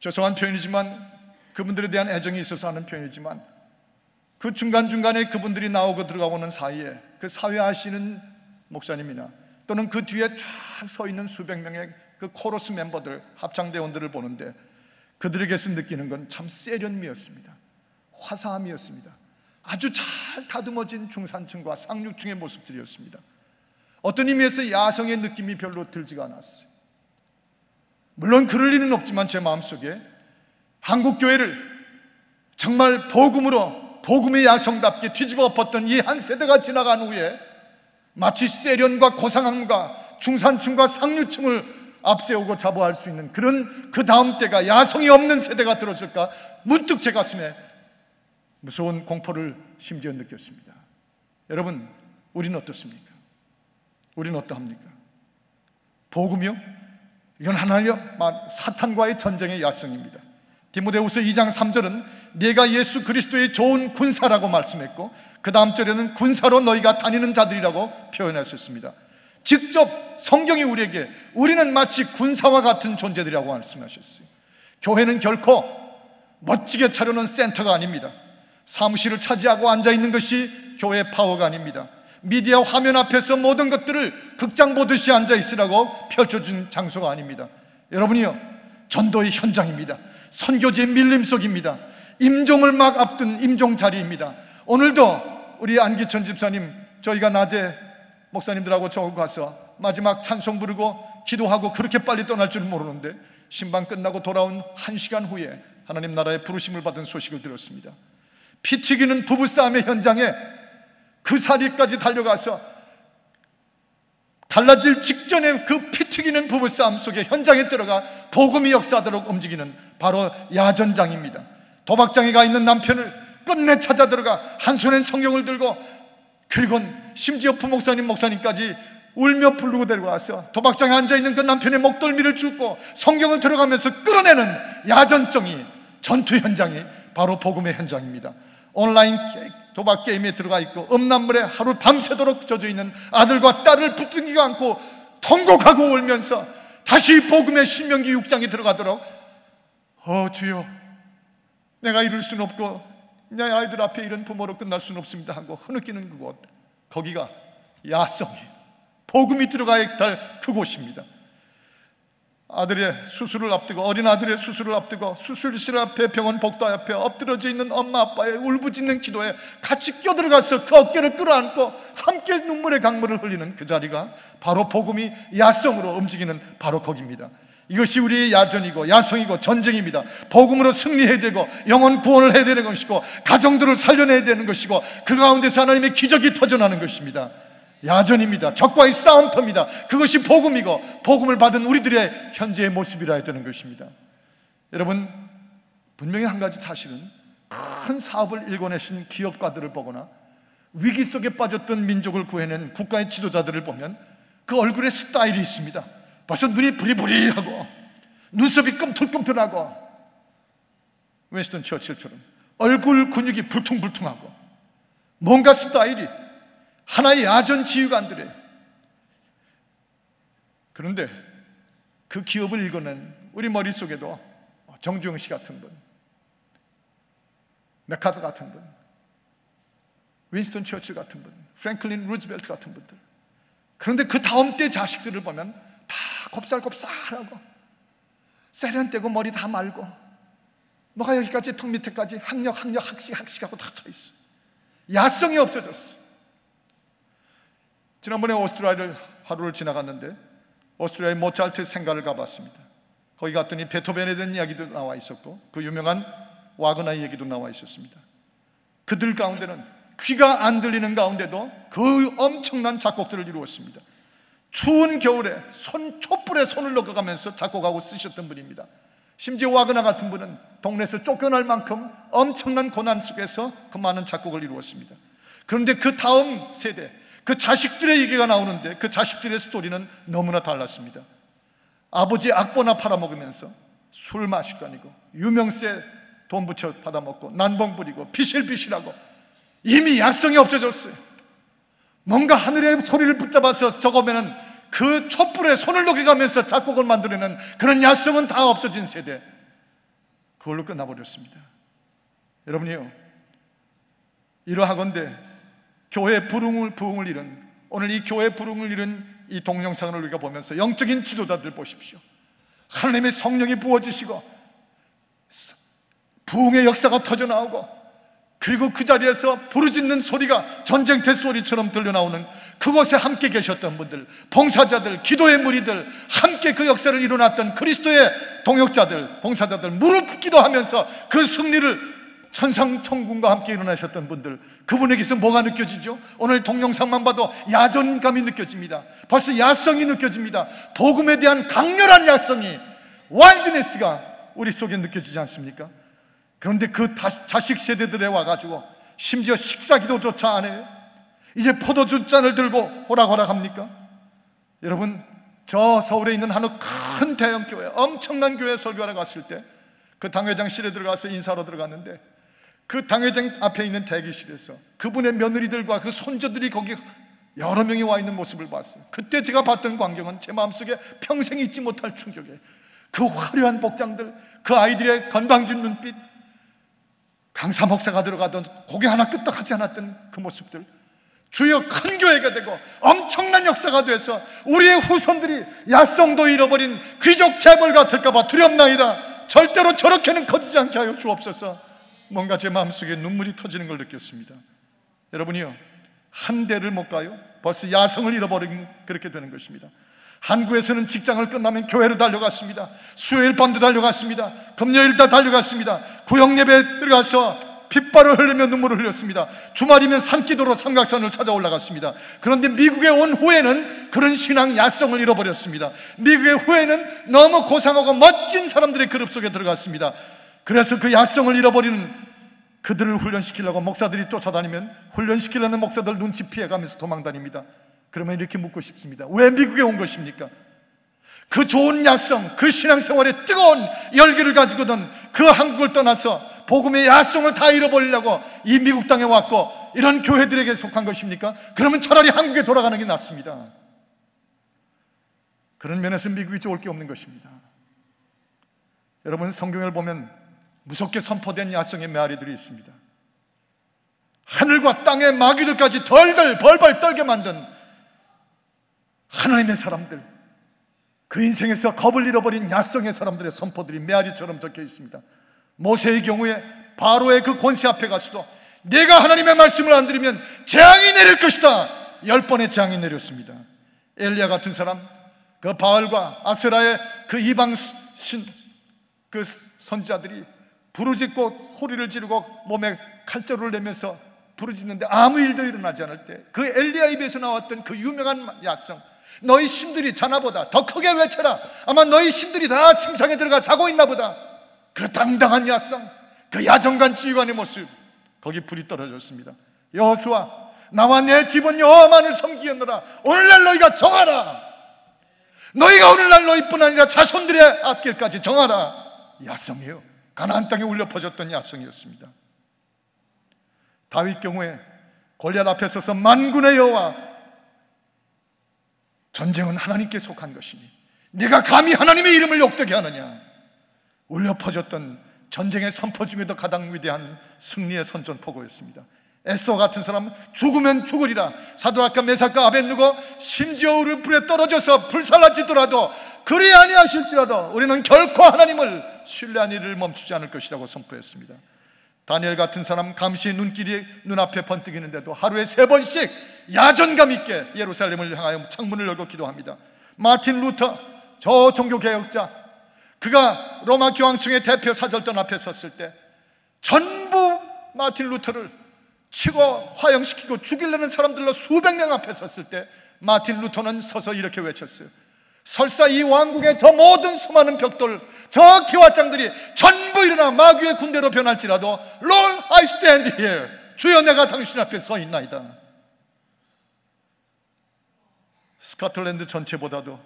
죄송한 표현이지만, 그분들에 대한 애정이 있어서 하는 표현이지만, 그 중간중간에 그분들이 나오고 들어가고는 사이에 그 사회하시는 목사님이나 또는 그 뒤에 쫙 서 있는 수백 명의 그 코러스 멤버들, 합창대원들을 보는데 그들에게서 느끼는 건 참 세련미였습니다. 화사함이었습니다. 아주 잘 다듬어진 중산층과 상류층의 모습들이었습니다. 어떤 의미에서 야성의 느낌이 별로 들지가 않았어요. 물론 그럴 리는 없지만 제 마음속에 한국교회를 정말 복음으로, 복음의 야성답게 뒤집어 엎었던 이 한 세대가 지나간 후에 마치 세련과 고상함과 중산층과 상류층을 앞세우고 자부할 수 있는 그런 그 다음 때가 야성이 없는 세대가 들었을까, 문득 제 가슴에 무서운 공포를 심지어 느꼈습니다. 여러분, 우리는 어떻습니까? 우리는 어떠합니까? 복음이요? 이건 하나님의 사탄과의 전쟁의 야성입니다. 디모데후서 2장 3절은 네가 예수 그리스도의 좋은 군사라고 말씀했고, 그 다음 절에는 군사로 너희가 다니는 자들이라고 표현했었습니다. 직접 성경이 우리에게 우리는 마치 군사와 같은 존재들이라고 말씀하셨어요. 교회는 결코 멋지게 차려놓은 센터가 아닙니다. 사무실을 차지하고 앉아있는 것이 교회의 파워가 아닙니다. 미디어 화면 앞에서 모든 것들을 극장 보듯이 앉아있으라고 펼쳐준 장소가 아닙니다. 여러분이요, 전도의 현장입니다. 선교지의 밀림속입니다. 임종을 막 앞둔 임종 자리입니다. 오늘도 우리 안기천 집사님, 저희가 낮에 목사님들하고 저 가서 마지막 찬송 부르고 기도하고 그렇게 빨리 떠날 줄 모르는데 신방 끝나고 돌아온 1시간 후에 하나님 나라의 부르심을 받은 소식을 들었습니다. 피 튀기는 부부싸움의 현장에 그 자리까지 달려가서 달라질 직전에 그 피 튀기는 부부싸움 속에 현장에 들어가 복음이 역사하도록 움직이는 바로 야전장입니다. 도박장에 있는 남편을 끝내 찾아 들어가 한 손엔 성경을 들고, 그리고 심지어 목사님까지 울며 부르고 데려와서 도박장에 앉아있는 그 남편의 목덜미를 줍고 성경을 들어가면서 끌어내는 야전성이, 전투 현장이 바로 복음의 현장입니다. 온라인 도박 게임에 들어가 있고 음란물에 하루 밤새도록 젖어 있는 아들과 딸을 붙들기가 않고 통곡하고 울면서 다시 복음의 신명기 6장에 들어가도록, 주여, 내가 이룰 수는 없고 내 아이들 앞에 이런 부모로 끝날 수는 없습니다 하고 흐느끼는 그곳, 거기가 야성이에요. 복음이 들어가야 할 그곳입니다. 아들의 수술을 앞두고, 어린 아들의 수술을 앞두고 수술실 앞에, 병원 복도 앞에 엎드러져 있는 엄마 아빠의 울부짖는 기도에 같이 껴들어가서 그 어깨를 끌어안고 함께 눈물의 강물을 흘리는 그 자리가 바로 복음이 야성으로 움직이는 바로 거기입니다. 이것이 우리의 야전이고 야성이고 전쟁입니다. 복음으로 승리해야 되고 영혼 구원을 해야 되는 것이고 가정들을 살려내야 되는 것이고 그 가운데서 하나님의 기적이 터져나는 것입니다. 야전입니다. 적과의 싸움터입니다. 그것이 복음이고 복음을 받은 우리들의 현재의 모습이라야 되는 것입니다. 여러분, 분명히 한 가지 사실은, 큰 사업을 일궈내신 기업가들을 보거나 위기 속에 빠졌던 민족을 구해낸 국가의 지도자들을 보면 그 얼굴에 스타일이 있습니다. 벌써 눈이 부리부리하고 눈썹이 꿈틀꿈틀하고, 윈스턴 처칠처럼 얼굴 근육이 불퉁불퉁하고 뭔가 스타일이 하나의 야전 지휘관들이에요. 그런데 그 기업을 일궈낸 우리 머릿속에도 정주영 씨 같은 분, 메카더 같은 분, 윈스턴 처칠 같은 분, 프랭클린 루즈벨트 같은 분들, 그런데 그 다음 때 자식들을 보면 다 곱살곱살하고 세련되고 머리 다 말고 뭐가 여기까지 턱 밑에까지 학식하고 다 차있어. 야성이 없어졌어. 지난번에 오스트리아를 하루를 지나갔는데 오스트리아의 모차르트 생가를 가봤습니다. 거기 갔더니 베토벤에 대한 이야기도 나와 있었고 그 유명한 와그나의 얘기도 나와 있었습니다. 그들 가운데는 귀가 안 들리는 가운데도 그 엄청난 작곡들을 이루었습니다. 추운 겨울에 촛불에 손을 넣어가면서 작곡하고 쓰셨던 분입니다. 심지어 와그나 같은 분은 동네에서 쫓겨날 만큼 엄청난 고난 속에서 그 많은 작곡을 이루었습니다. 그런데 그 다음 세대, 그 자식들의 얘기가 나오는데 그 자식들의 스토리는 너무나 달랐습니다. 아버지 악보나 팔아먹으면서 술 마시고 다니고 유명세 돈 붙여 받아먹고 난봉 부리고 비실비실하고 이미 야성이 없어졌어요. 뭔가 하늘의 소리를 붙잡아서 적으면은 그 촛불에 손을 녹여가면서 작곡을 만들어내는 그런 야성은 다 없어진 세대, 그걸로 끝나버렸습니다. 여러분이요, 이러하건대 교회 부흥을 잃은, 오늘 이 교회 부흥을 잃은 이 동영상을 우리가 보면서 영적인 지도자들 보십시오. 하나님의 성령이 부어지시고 부흥의 역사가 터져나오고, 그리고 그 자리에서 부르짖는 소리가 전쟁터 소리처럼 들려나오는 그곳에 함께 계셨던 분들, 봉사자들, 기도의 무리들, 함께 그 역사를 이뤄놨던 그리스도의 동역자들, 봉사자들, 무릎 기도하면서 그 승리를 천상천군과 함께 일어나셨던 분들, 그분에게서 뭐가 느껴지죠? 오늘 동영상만 봐도 야전감이 느껴집니다. 벌써 야성이 느껴집니다. 복음에 대한 강렬한 야성이, 와일드네스가 우리 속에 느껴지지 않습니까? 그런데 그 자식 세대들에 와가지고 심지어 식사기도조차 안 해요. 이제 포도주 잔을 들고 호락호락 합니까? 여러분, 저 서울에 있는 한 큰 대형 교회, 엄청난 교회 설교하러 갔을 때 그 당회장실에 들어가서 인사로 들어갔는데 그 당회장 앞에 있는 대기실에서 그분의 며느리들과 그 손주들이 거기 여러 명이 와 있는 모습을 봤어요. 그때 제가 봤던 광경은 제 마음속에 평생 잊지 못할 충격이에요. 그 화려한 복장들, 그 아이들의 건방진 눈빛, 강사 목사가 들어가던 고개 하나 끄떡하지 않았던 그 모습들, 주여 큰 교회가 되고 엄청난 역사가 돼서 우리의 후손들이 야성도 잃어버린 귀족 재벌 같을까봐 두렵나이다. 절대로 저렇게는 커지지 않게 하여 주옵소서. 뭔가 제 마음속에 눈물이 터지는 걸 느꼈습니다. 여러분이요, 한 대를 못 가요? 벌써 야성을 잃어버린 그렇게 되는 것입니다. 한국에서는 직장을 끝나면 교회로 달려갔습니다. 수요일 밤도 달려갔습니다. 금요일 다 달려갔습니다. 구역 예배 들어가서 핏발을 흘리며 눈물을 흘렸습니다. 주말이면 산기도로 삼각산을 찾아 올라갔습니다. 그런데 미국에 온 후에는 그런 신앙 야성을 잃어버렸습니다. 미국에 후에는 너무 고상하고 멋진 사람들의 그룹 속에 들어갔습니다. 그래서 그 야성을 잃어버리는 그들을 훈련시키려고 목사들이 쫓아다니면 훈련시키려는 목사들 눈치 피해가면서 도망다닙니다. 그러면 이렇게 묻고 싶습니다. 왜 미국에 온 것입니까? 그 좋은 야성, 그 신앙생활의 뜨거운 열기를 가지고는 그 한국을 떠나서 복음의 야성을 다 잃어버리려고 이 미국 땅에 왔고 이런 교회들에게 속한 것입니까? 그러면 차라리 한국에 돌아가는 게 낫습니다. 그런 면에서 미국이 좋을 게 없는 것입니다. 여러분, 성경을 보면 무섭게 선포된 야성의 메아리들이 있습니다. 하늘과 땅의 마귀들까지 덜덜 벌벌 떨게 만든 하나님의 사람들, 그 인생에서 겁을 잃어버린 야성의 사람들의 선포들이 메아리처럼 적혀 있습니다. 모세의 경우에 바로의 그 권세 앞에 가서도 내가 하나님의 말씀을 안 들으면 재앙이 내릴 것이다, 10번의 재앙이 내렸습니다. 엘리야 같은 사람, 그 바알과 아세라의 그 이방 그 선지자들이 부르짖고 소리를 지르고 몸에 칼자루를 내면서 부르짖는데 아무 일도 일어나지 않을 때 그 엘리야 입에서 나왔던 그 유명한 야성, 너희 신들이 자나보다 더 크게 외쳐라, 아마 너희 신들이 다 침상에 들어가 자고 있나 보다, 그 당당한 야성, 그 야정간 지휘관의 모습, 거기 불이 떨어졌습니다. 여호수아, 나와 내 집은 여호와만을 섬기겠노라. 오늘날 너희가 정하라. 너희가 오늘날 너희뿐 아니라 자손들의 앞길까지 정하라. 야성이에요. 가나안 땅에 울려 퍼졌던 야성이었습니다. 다윗 경우에 골리앗 앞에 서서 만군의 여호와, 전쟁은 하나님께 속한 것이니 네가 감히 하나님의 이름을 욕되게 하느냐. 울려 퍼졌던 전쟁의 선포 중에도 가장 위대한 승리의 선전포고였습니다. 에스더 같은 사람은 죽으면 죽으리라, 사드락과 메삭과 아벳느고 심지어 우리 불에 떨어져서 불살라지더라도 그리 아니하실지라도 우리는 결코 하나님을 신뢰한 일을 멈추지 않을 것이라고 선포했습니다. 다니엘 같은 사람 감시의 눈길이 눈앞에 번뜩이는데도 하루에 3번씩 야전감 있게 예루살렘을 향하여 창문을 열고 기도합니다. 마틴 루터, 저 종교개혁자, 그가 로마 교황청의 대표 사절단 앞에 섰을 때 전부 마틴 루터를 치고 화형시키고 죽이려는 사람들로 수백 명 앞에 섰을 때 마틴 루터는 서서 이렇게 외쳤어요. 설사 이 왕국의 저 모든 수많은 벽돌, 저 기와장들이 전부 일어나 마귀의 군대로 변할지라도 Lord, I stand here. 주여, 내가 당신 앞에 서 있나이다. 스코틀랜드 전체보다도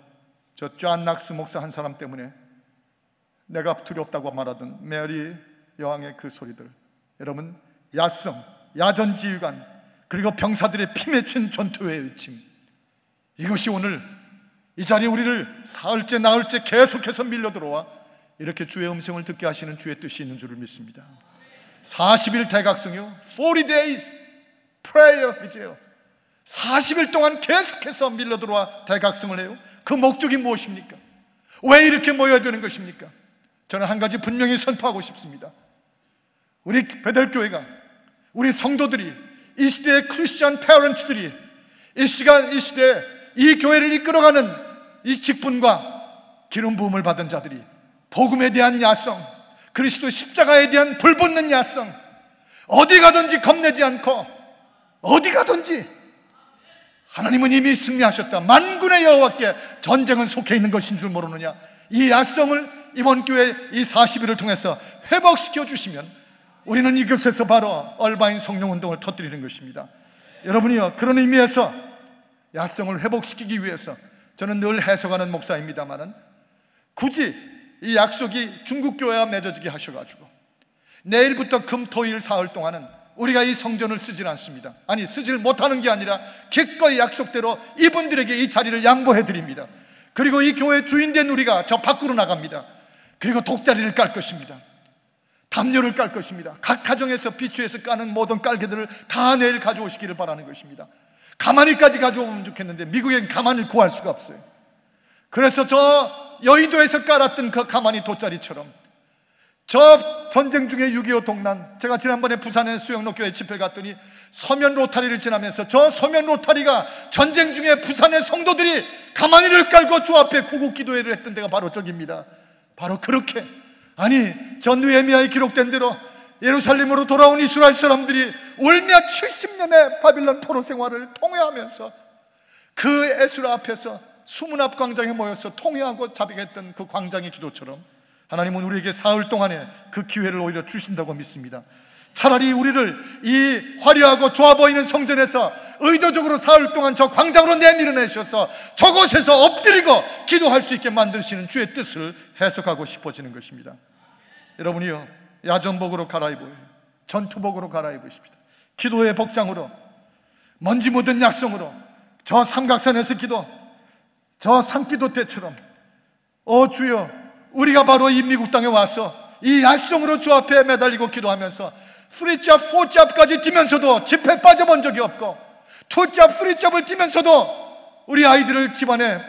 저 존 낙스 목사 한 사람 때문에 내가 두렵다고 말하던 메리 여왕의 그 소리들, 여러분, 야성, 야전지휘관, 그리고 병사들의 피 맺힌 전투의 외침, 이것이 오늘 이 자리에 우리를 사흘째 나흘째 계속해서 밀려 들어와 이렇게 주의 음성을 듣게 하시는 주의 뜻이 있는 줄을 믿습니다. 40일 대각성이요, 40 days prayer vigil, 40일 동안 계속해서 밀려 들어와 대각성을 해요. 그 목적이 무엇입니까? 왜 이렇게 모여야 되는 것입니까? 저는 한 가지 분명히 선포하고 싶습니다. 우리 베델교회가, 우리 성도들이, 이 시대의 크리스천 페어런트들이 이 시대에 이 교회를 이끌어가는 이 직분과 기름 부음을 받은 자들이 복음에 대한 야성, 그리스도 십자가에 대한 불붙는 야성, 어디 가든지 겁내지 않고 어디 가든지 하나님은 이미 승리하셨다, 만군의 여호와께 전쟁은 속해 있는 것인 줄 모르느냐, 이 야성을 이번 교회 이 40일을 통해서 회복시켜 주시면 우리는 이곳에서 바로 얼바인 성령운동을 터뜨리는 것입니다. 여러분이요, 그런 의미에서 야성을 회복시키기 위해서 저는 늘 해석하는 목사입니다만은 굳이 이 약속이 중국교회와 맺어지게 하셔가지고 내일부터 금, 토, 일 사흘 동안은 우리가 이 성전을 쓰질 않습니다. 아니, 쓰질 못하는 게 아니라 기꺼이 약속대로 이분들에게 이 자리를 양보해 드립니다. 그리고 이 교회 주인된 우리가 저 밖으로 나갑니다. 그리고 독자리를 깔 것입니다. 담요를 깔 것입니다. 각 가정에서 비추에서 까는 모든 깔개들을 다 내일 가져오시기를 바라는 것입니다. 가마니까지 가져오면 좋겠는데 미국엔 가마니를 구할 수가 없어요. 그래서 저 여의도에서 깔았던 그 가마니 돗자리처럼 저 전쟁 중에 6.25 동란, 제가 지난번에 부산에 수영로교회 집회 갔더니 서면 로타리를 지나면서 저 서면 로타리가 전쟁 중에 부산의 성도들이 가마니를 깔고 주 앞에 구국 기도회를 했던 데가 바로 저기입니다. 바로 그렇게, 아니 저 느헤미야에 기록된 대로 예루살렘으로 돌아온 이스라엘 사람들이 울며 70년의 바빌론 포로 생활을 통회하면서 그 에스라 앞에서 수문 앞 광장에 모여서 통회하고 자백했던 그 광장의 기도처럼 하나님은 우리에게 사흘 동안의 그 기회를 오히려 주신다고 믿습니다. 차라리 우리를 이 화려하고 좋아 보이는 성전에서 의도적으로 사흘 동안 저 광장으로 내밀어내셔서 저곳에서 엎드리고 기도할 수 있게 만드시는 주의 뜻을 해석하고 싶어지는 것입니다. 여러분이요, 야전복으로 갈아입어요. 전투복으로 갈아입으십시다. 기도의 복장으로, 먼지 묻은 약성으로, 저 삼각산에서 기도, 저 산기도 때처럼, 주여, 우리가 바로 이 미국 땅에 와서 이 약성으로 주 앞에 매달리고 기도하면서 3잡, 4잡까지 뛰면서도 집회 빠져본 적이 없고 2잡, 3잡을 뛰면서도 우리 아이들을 집안에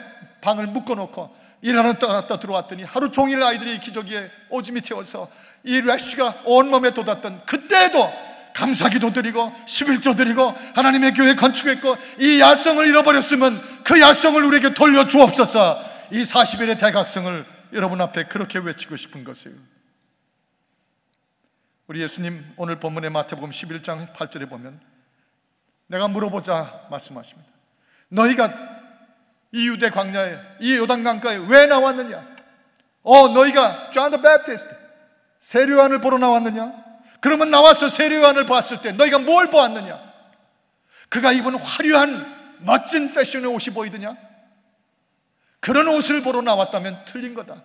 방을 묶어놓고 일하는 떠났다 들어왔더니 하루 종일 아이들이 기저귀에 오줌이 튀어서 이 래쉬가 온몸에 돋았던 그때에도 감사기도 드리고 11조 드리고 하나님의 교회 건축했고 이 야성을 잃어버렸으면 그 야성을 우리에게 돌려주옵소서. 이 40일의 대각성을 여러분 앞에 그렇게 외치고 싶은 것이에요. 우리 예수님 오늘 본문의 마태복음 11장 8절에 보면 내가 물어보자 말씀하십니다. 너희가 이 유대 광야에, 이 요단강가에 왜 나왔느냐? 너희가 John the Baptist, 세례요한을 보러 나왔느냐? 그러면 나와서 세례요한을 봤을 때 너희가 뭘 보았느냐? 그가 입은 화려한 멋진 패션의 옷이 보이더냐? 그런 옷을 보러 나왔다면 틀린 거다.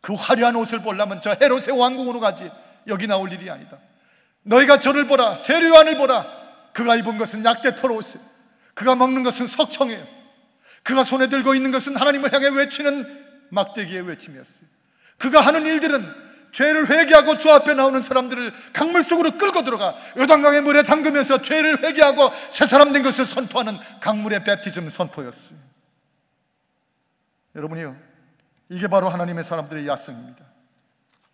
그 화려한 옷을 보려면 저 헤롯의 왕궁으로 가지 여기 나올 일이 아니다. 너희가 저를 보라, 세례요한을 보라. 그가 입은 것은 약대털 옷이에요. 그가 먹는 것은 석청이에요. 그가 손에 들고 있는 것은 하나님을 향해 외치는 막대기의 외침이었어요. 그가 하는 일들은 죄를 회개하고 주 앞에 나오는 사람들을 강물 속으로 끌고 들어가 요단강의 물에 잠그면서 죄를 회개하고 새 사람 된 것을 선포하는 강물의 베프티즘 선포였어요. 여러분이요, 이게 바로 하나님의 사람들의 야성입니다.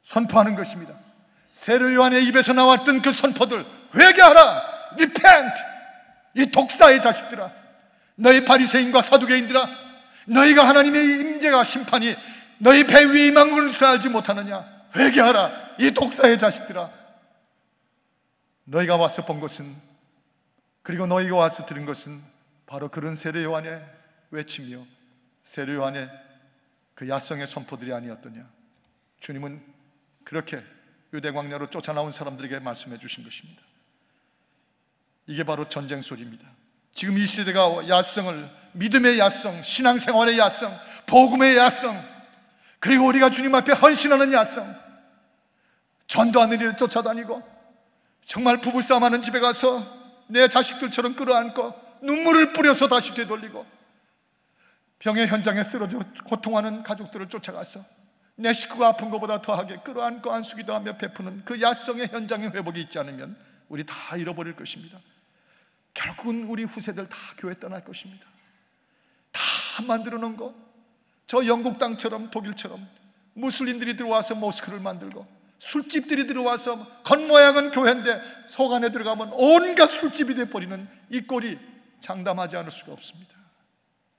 선포하는 것입니다. 세례 요한의 입에서 나왔던 그 선포들, 회개하라, repent, 이 독사의 자식들아, 너희 바리새인과 사두개인들아, 너희가 하나님의 임재가 심판이 너희 배 위에 임한 것을 알지 못하느냐? 회개하라, 이 독사의 자식들아. 너희가 와서 본 것은, 그리고 너희가 와서 들은 것은 바로 그런 세례 요한의 외침이요, 세례 요한의 그 야성의 선포들이 아니었더냐? 주님은 그렇게 유대 광야로 쫓아나온 사람들에게 말씀해 주신 것입니다. 이게 바로 전쟁 소리입니다. 지금 이 시대가 야성을, 믿음의 야성, 신앙생활의 야성, 복음의 야성, 그리고 우리가 주님 앞에 헌신하는 야성, 전도하는 일을 쫓아다니고 정말 부부싸움하는 집에 가서 내 자식들처럼 끌어안고 눈물을 뿌려서 다시 되돌리고 병의 현장에 쓰러져 고통하는 가족들을 쫓아가서 내 식구가 아픈 것보다 더하게 끌어안고 안수기도 하며 베푸는 그 야성의 현장의 회복이 있지 않으면 우리 다 잃어버릴 것입니다. 결국은 우리 후세들 다 교회 떠날 것입니다. 다 만들어 놓은 거, 저 영국 땅처럼 독일처럼 무슬림들이 들어와서 모스크를 만들고 술집들이 들어와서 겉모양은 교회인데 속 안에 들어가면 온갖 술집이 돼버리는 이 꼴이 장담하지 않을 수가 없습니다.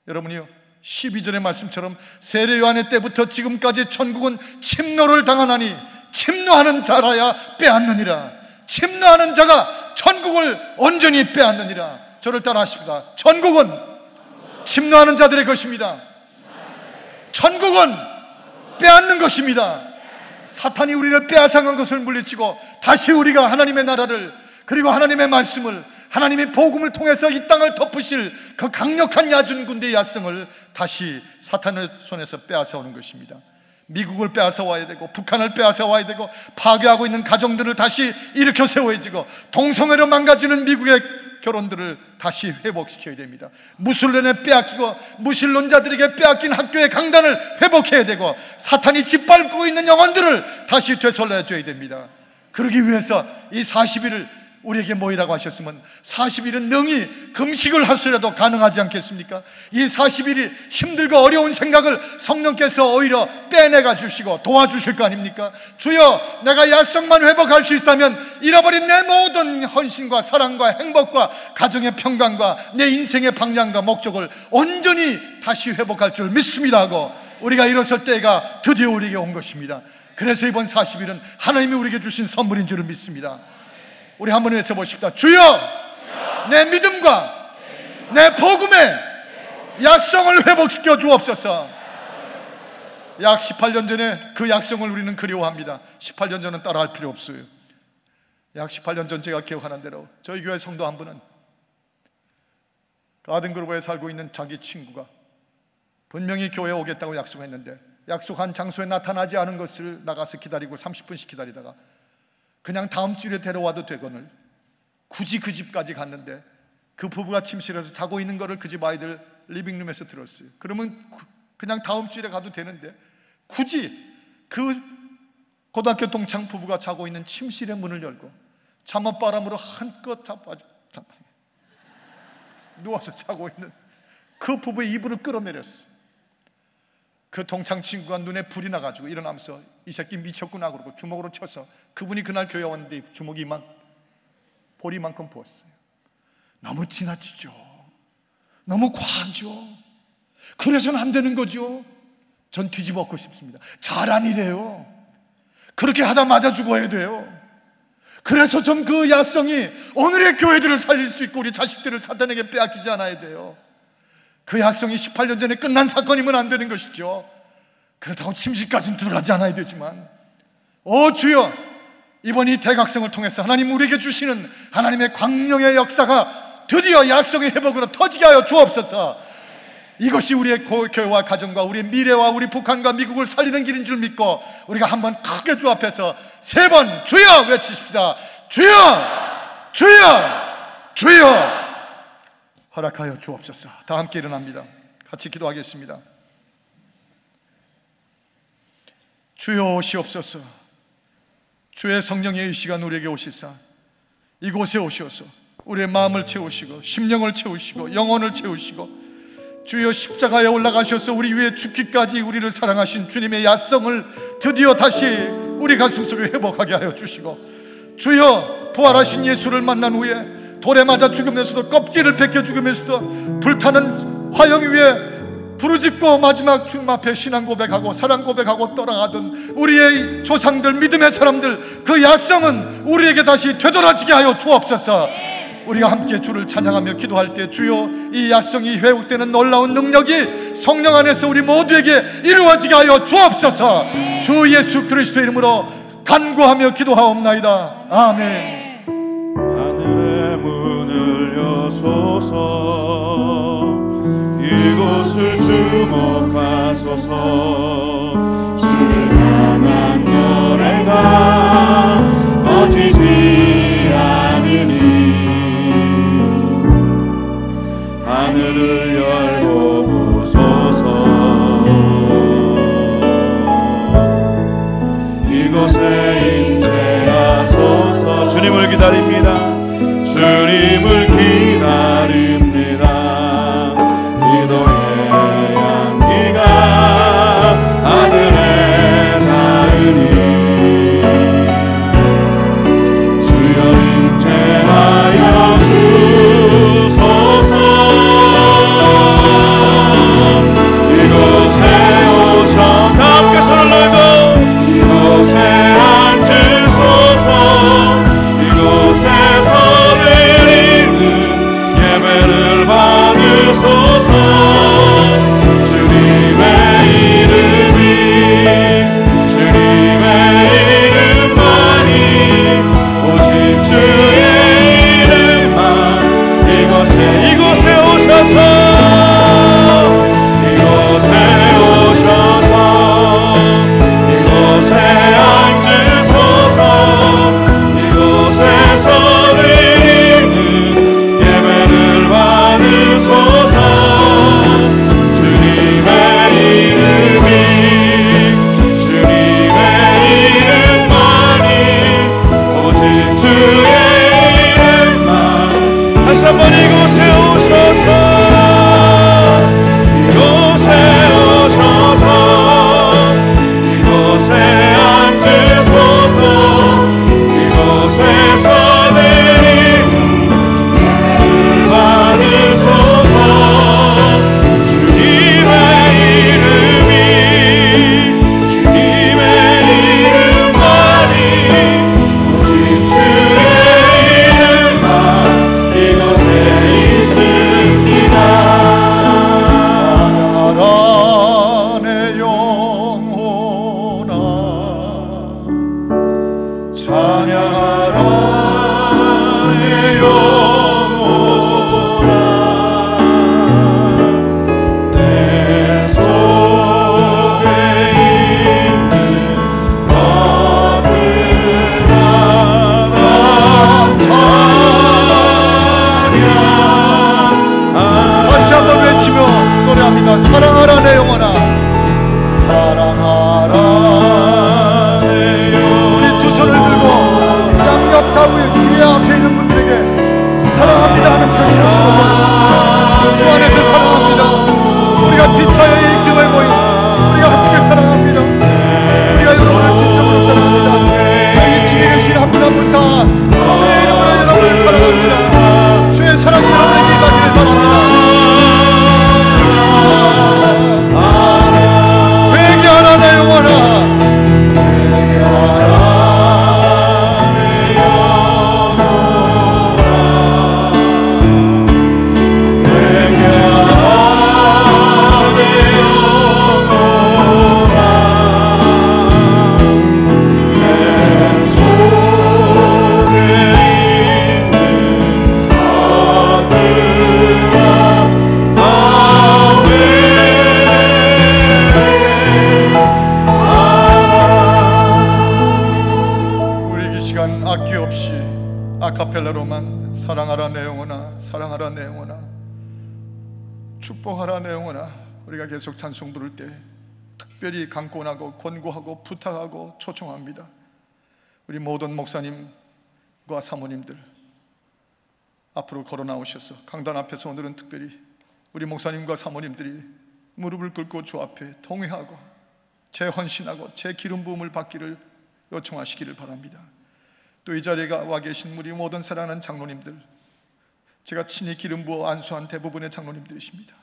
여러분이요, 12절의 말씀처럼 세례 요한의 때부터 지금까지 천국은 침노를 당하나니 침노하는 자라야 빼앗느니라. 침노하는 자가 천국을 온전히 빼앗느니라. 저를 따라 하십니다. 천국은 침노하는 자들의 것입니다. 천국은 빼앗는 것입니다. 사탄이 우리를 빼앗아간 것을 물리치고 다시 우리가 하나님의 나라를, 그리고 하나님의 말씀을, 하나님의 복음을 통해서 이 땅을 덮으실 그 강력한 야준 군대의 야성을 다시 사탄의 손에서 빼앗아오는 것입니다. 미국을 빼앗아 와야 되고 북한을 빼앗아 와야 되고 파괴하고 있는 가정들을 다시 일으켜 세워지고 동성애로 망가지는 미국의 결혼들을 다시 회복시켜야 됩니다. 무슬론에 빼앗기고 무신론자들에게 빼앗긴 학교의 강단을 회복해야 되고 사탄이 짓밟고 있는 영혼들을 다시 되살려야 됩니다. 그러기 위해서 이 40일을 우리에게 모이라고 하셨으면 40일은 능히 금식을 하시라도 가능하지 않겠습니까? 이 40일이 힘들고 어려운 생각을 성령께서 오히려 빼내가 주시고 도와주실 거 아닙니까? 주여, 내가 야성만 회복할 수 있다면 잃어버린 내 모든 헌신과 사랑과 행복과 가정의 평강과 내 인생의 방향과 목적을 온전히 다시 회복할 줄 믿습니다 하고 우리가 일어설 때가 드디어 우리에게 온 것입니다. 그래서 이번 40일은 하나님이 우리에게 주신 선물인 줄을 믿습니다. 우리 한번 외쳐보십시다. 주여, 내 믿음과 내 복음의 약성을 회복시켜 주옵소서. 약 18년 전에 그 약성을 우리는 그리워합니다. 18년 전은 따라할 필요 없어요. 약 18년 전 제가 기억하는 대로 저희 교회 성도 한 분은 가든그로버에 살고 있는 자기 친구가 분명히 교회에 오겠다고 약속했는데 약속한 장소에 나타나지 않은 것을 나가서 기다리고 30분씩 기다리다가 그냥 다음 주에 데려와도 되거늘 굳이 그 집까지 갔는데 그 부부가 침실에서 자고 있는 거를 그 집 아이들 리빙룸에서 들었어요. 그러면 그냥 다음 주에 가도 되는데 굳이 그 고등학교 동창 부부가 자고 있는 침실의 문을 열고 잠옷바람으로 한껏 누워서 자고 있는 그 부부의 이불을 끌어내렸어요. 그 동창 친구가 눈에 불이 나가지고 일어나면서 이 새끼 미쳤구나 그러고 주먹으로 쳐서 그분이 그날 교회 왔는데 주먹이 보리만큼 부었어요. 너무 지나치죠. 너무 과하죠. 그래서는 안 되는 거죠. 전 뒤집어엎고 싶습니다. 잘한 일이에요. 그렇게 하다 맞아 죽어야 돼요. 그래서 좀 그 야성이 오늘의 교회들을 살릴 수 있고 우리 자식들을 사탄에게 빼앗기지 않아야 돼요. 그 야성이 18년 전에 끝난 사건이면 안 되는 것이죠. 그렇다고 침실까지는 들어가지 않아야 되지만 주여, 이번 이 대각성을 통해서 하나님 우리에게 주시는 하나님의 광명의 역사가 드디어 야성의 회복으로 터지게 하여 주옵소서. 이것이 우리의 교회와 가정과 우리의 미래와 우리 북한과 미국을 살리는 길인 줄 믿고 우리가 한번 크게 주 앞에서 3번 주여 외치십시다. 주여, 주여, 주여 허락하여 주옵소서. 다 함께 일어납니다. 같이 기도하겠습니다. 주여 오시옵소서. 주의 성령의 이 시간 우리에게 오시사 이곳에 오셔서 우리의 마음을 채우시고 심령을 채우시고 영혼을 채우시고 주여 십자가에 올라가셔서 우리 위에 죽기까지 우리를 사랑하신 주님의 야성을 드디어 다시 우리 가슴속에 회복하게 하여 주시고 주여 부활하신 예수를 만난 후에 돌에 맞아 죽으면서도 껍질을 벗겨 죽으면서도 불타는 화형 위에 부르짖고 마지막 주님 앞에 신앙 고백하고 사랑 고백하고 떠나가던 우리의 조상들 믿음의 사람들 그 야성은 우리에게 다시 되돌아지게 하여 주옵소서. 우리가 함께 주를 찬양하며 기도할 때 주여 이 야성이 회복되는 놀라운 능력이 성령 안에서 우리 모두에게 이루어지게 하여 주옵소서. 주 예수 그리스도의 이름으로 간구하며 기도하옵나이다. 아멘. 하늘의 문을 여소서 이곳을 주목하소서 주를 향한 노래가 꺼지지 않으니 하늘을 열고 보소서 이곳에 임재하소서. 주님을 기다립니다. 주님을 기다립니다. 기도의 향기가 하늘에 닿으니 주여 임재하여 주소서. 이곳에 오셔서 함께 손을 들고 이곳에 앉으소서. 이곳에서 내리는 찬양하라 내 영혼아 내 속에 있는 것들아 다 찬양. 다시 한번 외치며 노래합니다. 사랑하라 내 영혼아 사랑하라 내 영혼아. 우리 두 손을 들고 양옆 좌우에 뒤에 앞에 있는 분들에게 사랑합니다 하는 표시로 손을 보내주십시오. 주 안에서 사랑합니다. 우리가 피차에 이 교회 모임 우리가 함께 사랑합니다. 우리가 여러분을 진정으로 사랑합니다. 저희 중에 계신 한 분 한 분 다 주의 이름으로 여러분을 사랑합니다. 주의 사랑이 여러분에게 임하기를 바랍니다. 회개하라 내 영혼아 회개하라 내 영혼아 회개하라 내 영혼아 내 속에 있는 것들아 다 우리 이 시간 악기 없이 아카펠라로만 사랑하라 내 영혼아 사랑하라 내 영혼아 축복하라 내 영혼아 우리가 계속 찬송 부를 때 특별히 강권하고 권고하고 부탁하고 초청합니다. 우리 모든 목사님과 사모님들 앞으로 걸어 나오셔서 강단 앞에서 오늘은 특별히 우리 목사님과 사모님들이 무릎을 꿇고 주 앞에 통회하고 재헌신하고 재기름 부음을 받기를 요청하시기를 바랍니다. 또 이 자리에 와 계신 우리 모든 사랑하는 장로님들 제가 친히 기름 부어 안수한 대부분의 장로님들이십니다.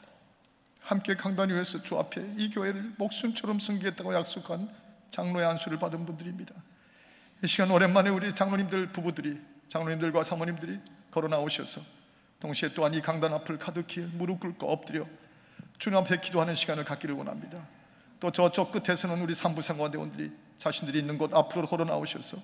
함께 강단 위에서 주 앞에 이 교회를 목숨처럼 섬기겠다고 약속한 장로의 안수를 받은 분들입니다. 이 시간 오랜만에 우리 장로님들 부부들이 장로님들과 사모님들이 걸어 나오셔서 동시에 또한 이 강단 앞을 가득히 무릎 꿇고 엎드려 주님 앞에 기도하는 시간을 갖기를 원합니다. 또 저쪽 끝에서는 우리 산부상관대원들이 자신들이 있는 곳 앞으로 걸어 나오셔서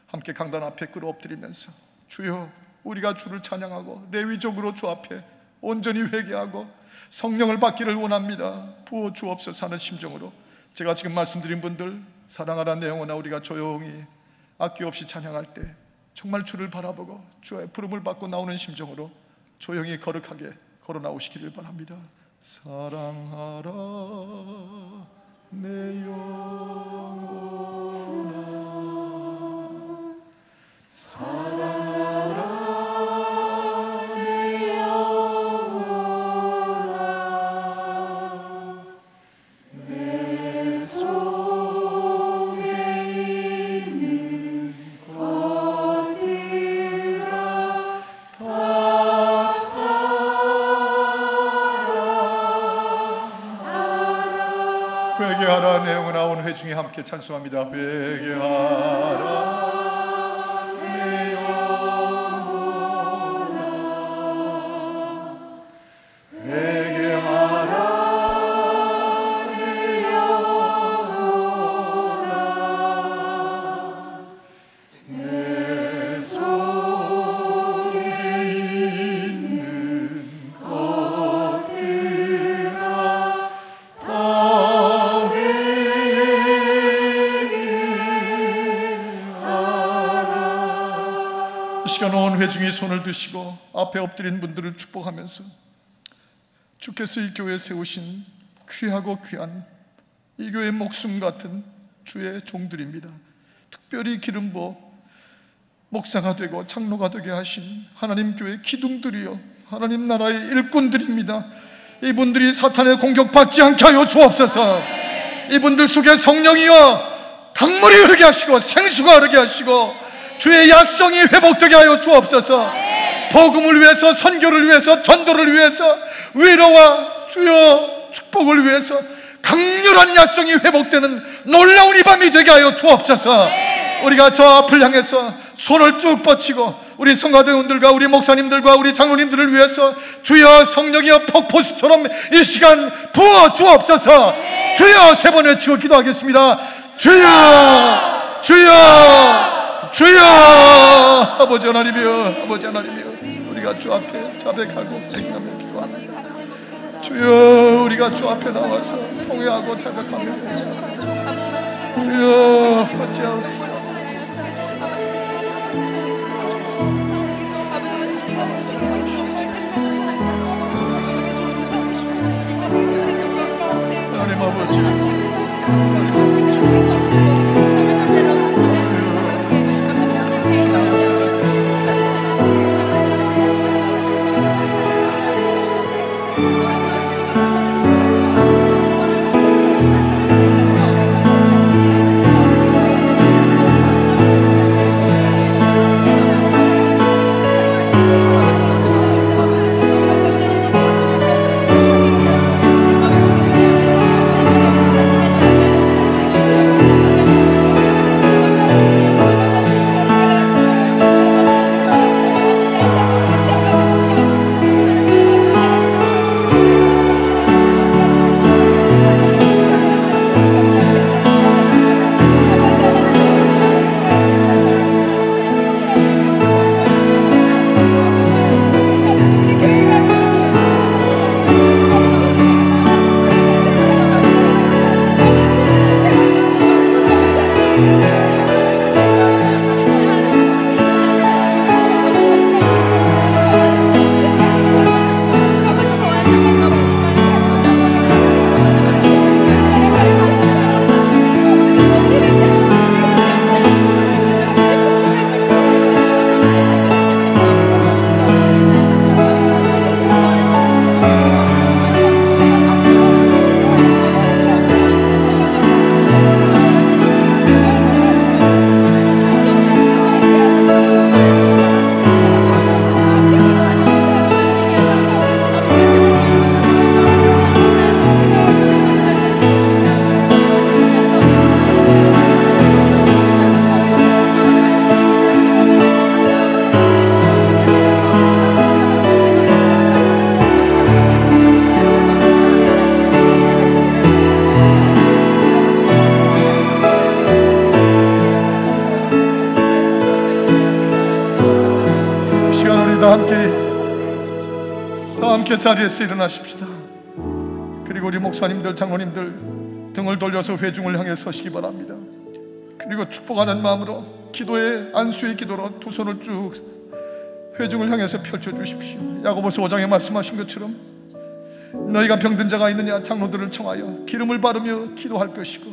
함께 강단 앞에 끌어 엎드리면서 주여 우리가 주를 찬양하고 레위적으로 주 앞에 온전히 회개하고 성령을 받기를 원합니다. 부어 주옵소서 하는 심정으로 제가 지금 말씀드린 분들 사랑하라 내 영혼아 우리가 조용히 아낌없이 찬양할 때 정말 주를 바라보고 주의 부름을 받고 나오는 심정으로 조용히 거룩하게 걸어 나오시기를 바랍니다. 사랑하라 내 영혼아 사랑하라 내 영혼아 내 속에 있는 것들아 다 사랑하라. 회개하라 내 영혼아. 오늘 회중에 함께 찬송합니다. 회개하라 온 회중이 손을 드시고 앞에 엎드린 분들을 축복하면서 주께서 이 교회에 세우신 귀하고 귀한 이 교회의 목숨 같은 주의 종들입니다. 특별히 기름 부어 목사가 되고 장로가 되게 하신 하나님 교회 기둥들이요 하나님 나라의 일꾼들입니다. 이분들이 사탄의 공격받지 않게 하여 주옵소서. 이분들 속에 성령이여 강물이 흐르게 하시고 생수가 흐르게 하시고 주의 야성이 회복되게 하여 주옵소서. 복음을 위해서 선교를 위해서 전도를 위해서 위로와 주여 축복을 위해서 강렬한 야성이 회복되는 놀라운 이 밤이 되게 하여 주옵소서. 우리가 저 앞을 향해서 손을 쭉 뻗치고 우리 성가대원들과 우리 목사님들과 우리 장로님들을 위해서 주여 성령이여 폭포수처럼 이 시간 부어 주옵소서. 주여 세 번 외치고 기도하겠습니다. 주여 주여 주여 아버지 하나님이여, 아버지 하나님이여, 우리가 주 앞에 자백하고 회개하며 기도합니다. 주여, 우리가 주 앞에 나와서 통회하고 자백하며 주여, 어찌하옵소서. 하나님 아버지, 함께 자리에서 일어나십시다. 그리고 우리 목사님들, 장로님들 등을 돌려서 회중을 향해 서시기 바랍니다. 그리고 축복하는 마음으로 기도의 안수의 기도로 두 손을 쭉 회중을 향해서 펼쳐주십시오. 야고보서 5장에 말씀하신 것처럼 너희가 병든 자가 있느냐 장로들을 청하여 기름을 바르며 기도할 것이고,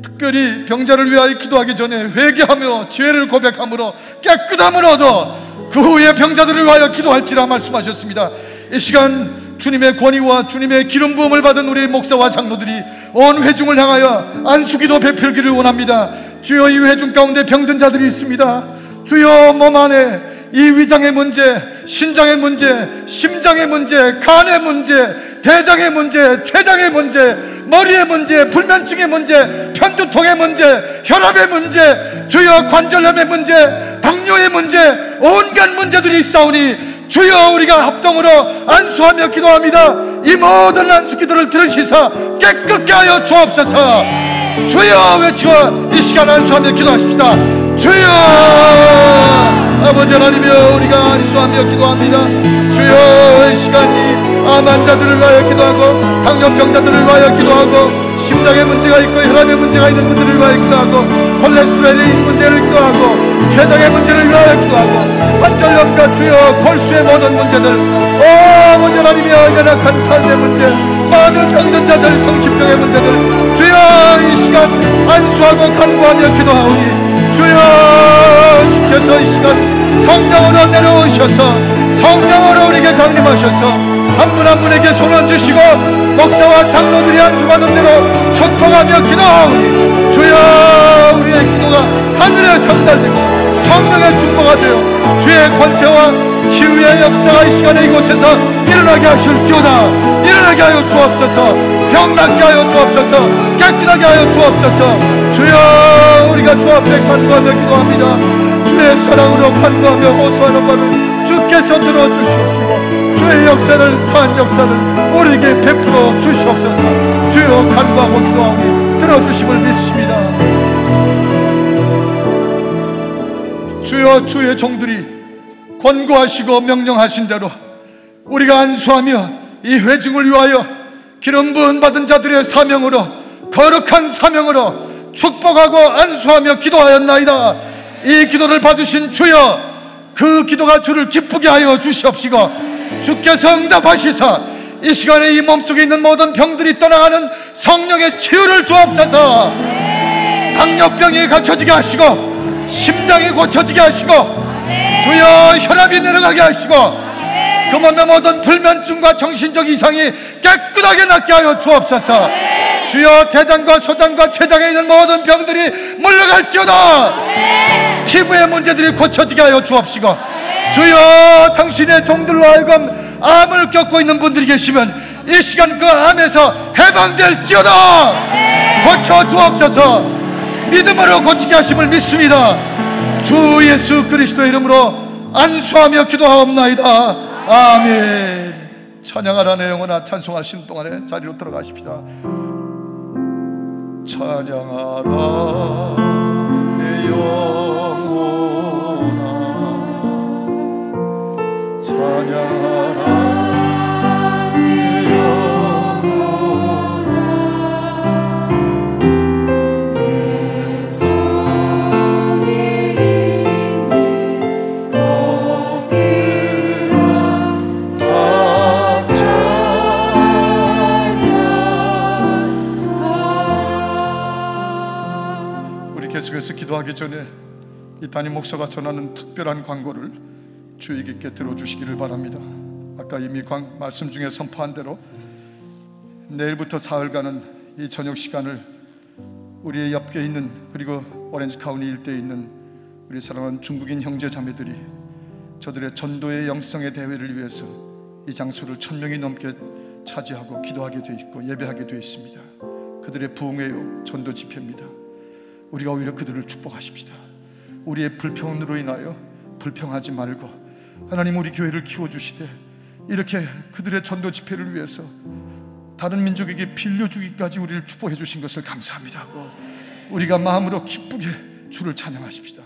특별히 병자를 위하여 기도하기 전에 회개하며 죄를 고백함으로 깨끗함을 얻어 그 후에 병자들을 위하여 기도할지라 말씀하셨습니다. 이 시간 주님의 권위와 주님의 기름 부음을 받은 우리 목사와 장로들이 온 회중을 향하여 안수기도 베풀기를 원합니다. 주여, 이 회중 가운데 병든 자들이 있습니다. 주여, 몸 안에 이 위장의 문제, 신장의 문제, 심장의 문제, 간의 문제, 대장의 문제, 췌장의 문제, 머리의 문제, 불면증의 문제, 편두통의 문제, 혈압의 문제, 주여 관절염의 문제, 당뇨의 문제, 온갖 문제들이 있사오니 주여, 우리가 합동으로 안수하며 기도합니다. 이 모든 안수 기도를 들으시사 깨끗게 하여 주옵소서. 주여 외치고 이 시간 안수하며 기도하십시다. 주여, 아버지 하나님이여, 우리가 안수하며 기도합니다. 주여, 이 시간이 암 환자들을 위하여 기도하고, 당뇨병자들을 위하여 기도하고, 심장에 문제가 있고 혈압에 문제가 있는 분들을 위하여 기도하고, 콜레스테롤의 문제를 기도하고, 췌장의 문제를 위하여 기도하고, 관절염과 주여 골수의 모든 문제들, 아버지 하나님이여, 연약한 삶의 문제, 많은 병든 자들, 정신병의 문제들, 주여 이 시간 안수하고 간구하며 기도하오니 주여, 주께서 이 시간 성령으로 내려오셔서 성령으로 우리에게 강림하셔서 한 분 한 분에게 손을 주시고 목사와 장로들이 안수받은 대로 전통하며 기도하오니 주여, 우리의 기도가 하늘에 상달되고 성령의 축복가 되어 주의 권세와 치유의 역사가 이 시간에 이곳에서 일어나게 하실지어다. 일어나게 하여 주옵소서. 병 낫게 하여 주옵소서. 깨끗하게 하여 주옵소서. 주여, 우리가 주 앞에 간구하며 기도합니다. 주의 사랑으로 간구하며 호소하는 바를 주께서 들어주시옵시고 주의 역사를, 산 역사를 우리에게 베풀어 주시옵소서. 주여, 간구하고 기도하오니 들어주심을 믿습니다. 주여, 주의 종들이 권고하시고 명령하신 대로 우리가 안수하며 이 회중을 위하여 기름 부은 받은 자들의 사명으로, 거룩한 사명으로 축복하고 안수하며 기도하였나이다. 이 기도를 받으신 주여, 그 기도가 주를 기쁘게 하여 주시옵시고 주께서 응답하시사 이 시간에 이 몸속에 있는 모든 병들이 떠나가는 성령의 치유를 주옵소서. 당뇨병이 갖춰지게 하시고 심장이 고쳐지게 하시고 주여, 혈압이 내려가게 하시고 그 몸의 모든 불면증과 정신적 이상이 깨끗하게 낫게 하여 주옵소서. 주여, 대장과 소장과 췌장에 있는 모든 병들이 물러갈지어다. 피부의 문제들이 고쳐지게 하여 주옵시고 주여, 당신의 종들로 하여금 암을 겪고 있는 분들이 계시면 이 시간 그 암에서 해방될지어다. 고쳐 주옵소서. 믿음으로 고치게 하심을 믿습니다. 주 예수 그리스도의 이름으로 안수하며 기도하옵나이다. 아멘. 찬양하라 내 영혼아, 찬송하시는 동안에 자리로 들어가십시다. 찬양하라 내 영혼아, 찬양하라 내 영혼아, 내 속에 있는 것들아 다 찬양하라. 우리 계속해서 기도하기 전에 이 담임 목사가 전하는 특별한 광고를 주의 깊게 들어주시기를 바랍니다. 아까 이미 말씀 중에 선포한 대로 내일부터 사흘간은 이 저녁 시간을 우리의 옆에 있는, 그리고 오렌지 카운티 일대에 있는 우리 사랑하는 중국인 형제 자매들이 저들의 전도의 영성의 대회를 위해서 이 장소를 1000명이 넘게 차지하고 기도하게 돼 있고 예배하게 돼 있습니다. 그들의 부흥회요 전도 집회입니다. 우리가 오히려 그들을 축복하십시다. 우리의 불평으로 인하여 불평하지 말고 하나님 우리 교회를 키워주시되 이렇게 그들의 전도 집회를 위해서 다른 민족에게 빌려주기까지 우리를 축복해 주신 것을 감사합니다 하고 우리가 마음으로 기쁘게 주를 찬양하십시다.